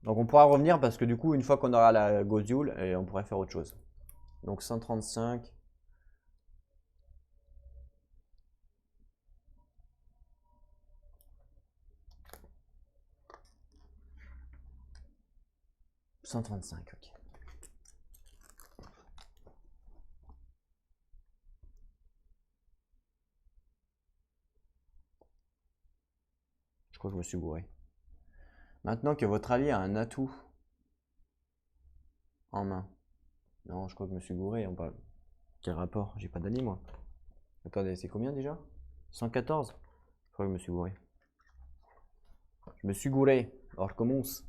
A: Donc on pourra revenir parce que du coup, une fois qu'on aura la Gauss-Joule, on pourrait faire autre chose. Donc 135. « 135, ok. Je crois que je me suis gouré. Maintenant que votre allié a un atout en main. Non, je crois que je me suis gouré. On parle. Quel rapport? J'ai pas d'allié moi. Attendez, c'est combien déjà? 114? Je crois que je me suis gouré. Je me suis gouré. Alors je recommence.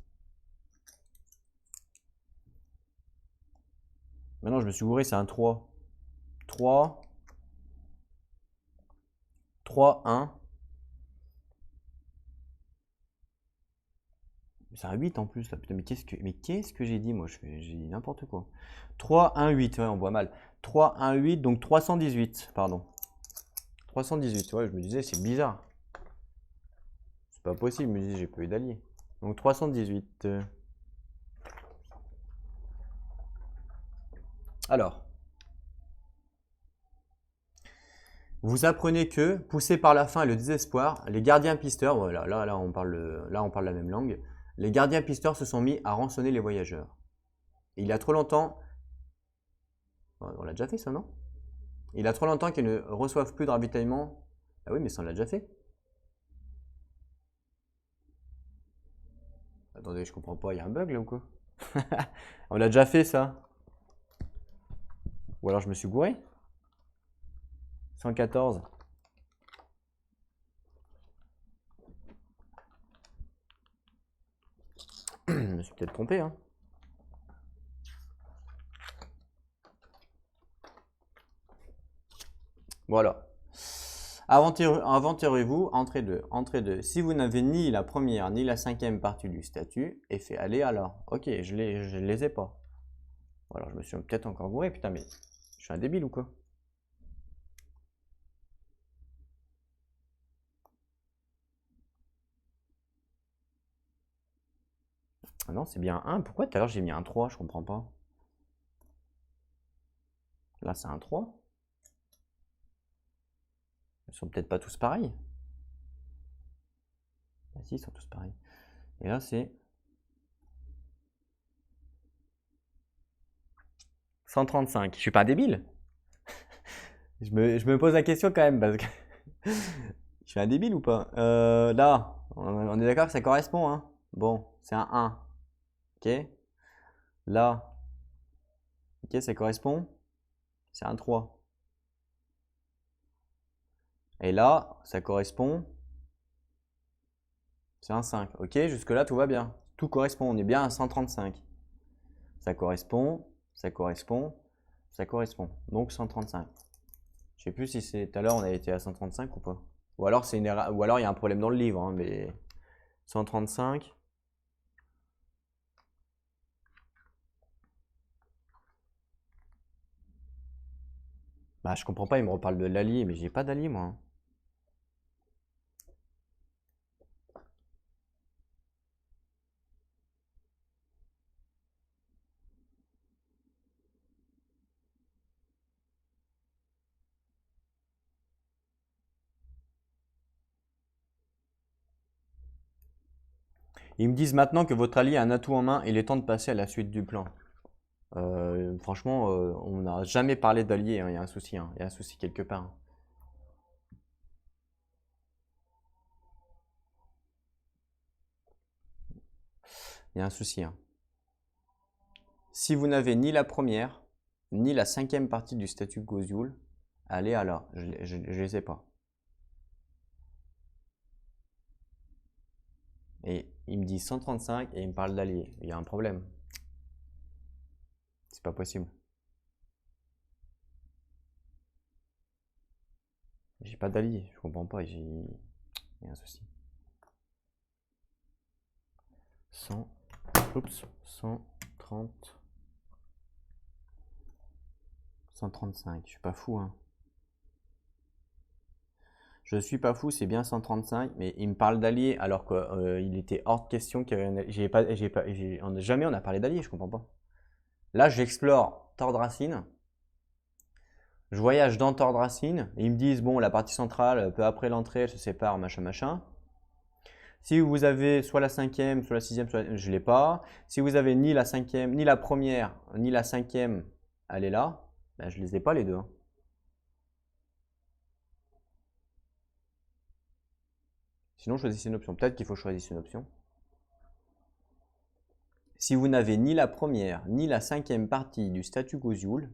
A: Maintenant, je me suis gouré, c'est un 3. 3. 3, 1. C'est un 8 en plus là. Putain, mais qu'est-ce que j'ai dit moi? J'ai dit n'importe quoi. 3, 1, 8. Ouais, on voit mal. 3, 1, 8. Donc 318. Pardon. 318. Ouais, je me disais, c'est bizarre. C'est pas possible. Je me disais, j'ai pas eu d'allié. Donc 318. Alors. Vous apprenez que, poussés par la faim et le désespoir, les gardiens pisteurs, voilà, là on parle la même langue, les gardiens pisteurs se sont mis à rançonner les voyageurs. Et il y a trop longtemps, on l'a déjà fait ça, non? Il y a trop longtemps qu'ils ne reçoivent plus de ravitaillement. Ah oui, mais ça on l'a déjà fait. Attendez, je comprends pas, il y a un bug là ou quoi? On l'a déjà fait ça. Ou alors je me suis gouré? 114. Je me suis peut-être trompé, hein. Voilà. Inventerez-vous entre deux. Si vous n'avez ni la première ni la cinquième partie du statut, et fait aller alors. Ok, je les ai pas. Voilà, je me suis peut-être encore gouré, putain, mais je suis un débile ou quoi? Ah non, c'est bien un 1. Pourquoi tout à l'heure j'ai mis un 3? Je comprends pas. Là, c'est un 3. Ils sont peut-être pas tous pareils. Ah si, ils sont tous pareils. Et là, c'est 135. Je suis pas un débile? Je me pose la question quand même parce que je suis un débile ou pas? Là, on est d'accord que ça correspond, hein? Bon, c'est un 1. Ok. Là, ok, ça correspond. C'est un 3. Et là, ça correspond. C'est un 5. Ok, jusque-là, tout va bien. Tout correspond. On est bien à 135. Ça correspond, ça correspond, ça correspond. Donc 135. Je sais plus si c'est tout à l'heure on a été à 135 ou pas. Ou alors c'est une erreur, ou alors il y a un problème dans le livre, hein, mais 135. Bah je comprends pas, il me reparle de l'allié, mais j'ai pas d'allié moi, hein. Ils me disent maintenant que votre allié a un atout en main, il est temps de passer à la suite du plan. Franchement, on n'a jamais parlé d'allié, hein, il y a un souci, hein, il y a un souci quelque part, hein. Il y a un souci, hein. Si vous n'avez ni la première, ni la cinquième partie du statut Gauss-Joule, allez alors, je les ai pas. Et il me dit 135 et il me parle d'alliés. Il y a un problème. C'est pas possible. J'ai pas d'alliés, je comprends pas, il y a un souci. 100, oups, 130, 135, je suis pas fou, hein. Je suis pas fou, c'est bien 135, mais il me parle d'alliés alors qu'il était hors de question qu'il y avait jamais on a parlé d'alliés, je comprends pas. Là, j'explore Tordrasine. Je voyage dans Tordrasine et ils me disent bon, la partie centrale, peu après l'entrée, elle se sépare, machin, machin. Si vous avez soit la cinquième, soit la sixième, je l'ai pas. Si vous avez ni la cinquième, ni la première, ni la cinquième, elle est là. Ben, je les ai pas les deux, hein. Sinon, choisissez une option. Peut-être qu'il faut choisir une option. Si vous n'avez ni la première, ni la cinquième partie du statu quo Joule,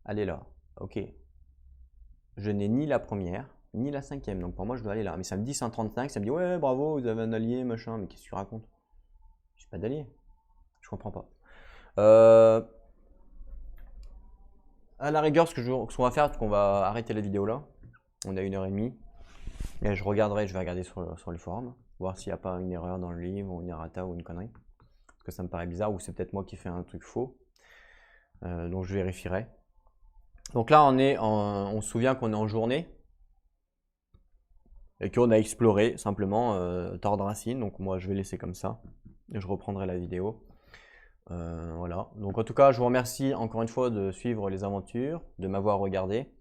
A: elle est là. Ok. Je n'ai ni la première, ni la cinquième. Donc pour moi, je dois aller là. Mais ça me dit 135, ça me dit ouais, bravo, vous avez un allié, machin. Mais qu'est-ce que tu racontes? J'ai pas d'allié. Je comprends pas. À la rigueur, ce qu'on va faire, c'est qu'on va arrêter la vidéo là. On a 1h30. Et je vais regarder sur les forums, voir s'il n'y a pas une erreur dans le livre, ou une errata, ou une connerie. Parce que ça me paraît bizarre, ou c'est peut-être moi qui fais un truc faux. Donc je vérifierai. Donc là, on se souvient qu'on est en journée. Et qu'on a exploré simplement Tordrasine. Donc moi, je vais laisser comme ça. Et je reprendrai la vidéo. Voilà. Donc en tout cas, je vous remercie encore une fois de suivre les aventures, de m'avoir regardé.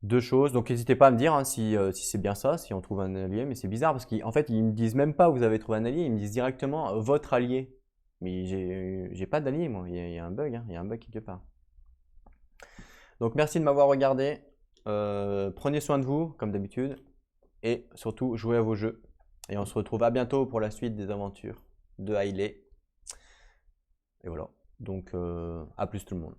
A: Deux choses, donc n'hésitez pas à me dire hein, si c'est bien ça, si on trouve un allié, mais c'est bizarre parce qu'en fait ils me disent même pas vous avez trouvé un allié, ils me disent directement votre allié. Mais j'ai pas d'allié moi, il y a un bug, hein, il y a un bug quelque part. Donc merci de m'avoir regardé, prenez soin de vous comme d'habitude et surtout jouez à vos jeux. Et on se retrouve à bientôt pour la suite des aventures de Hailey. Et voilà, donc à plus tout le monde.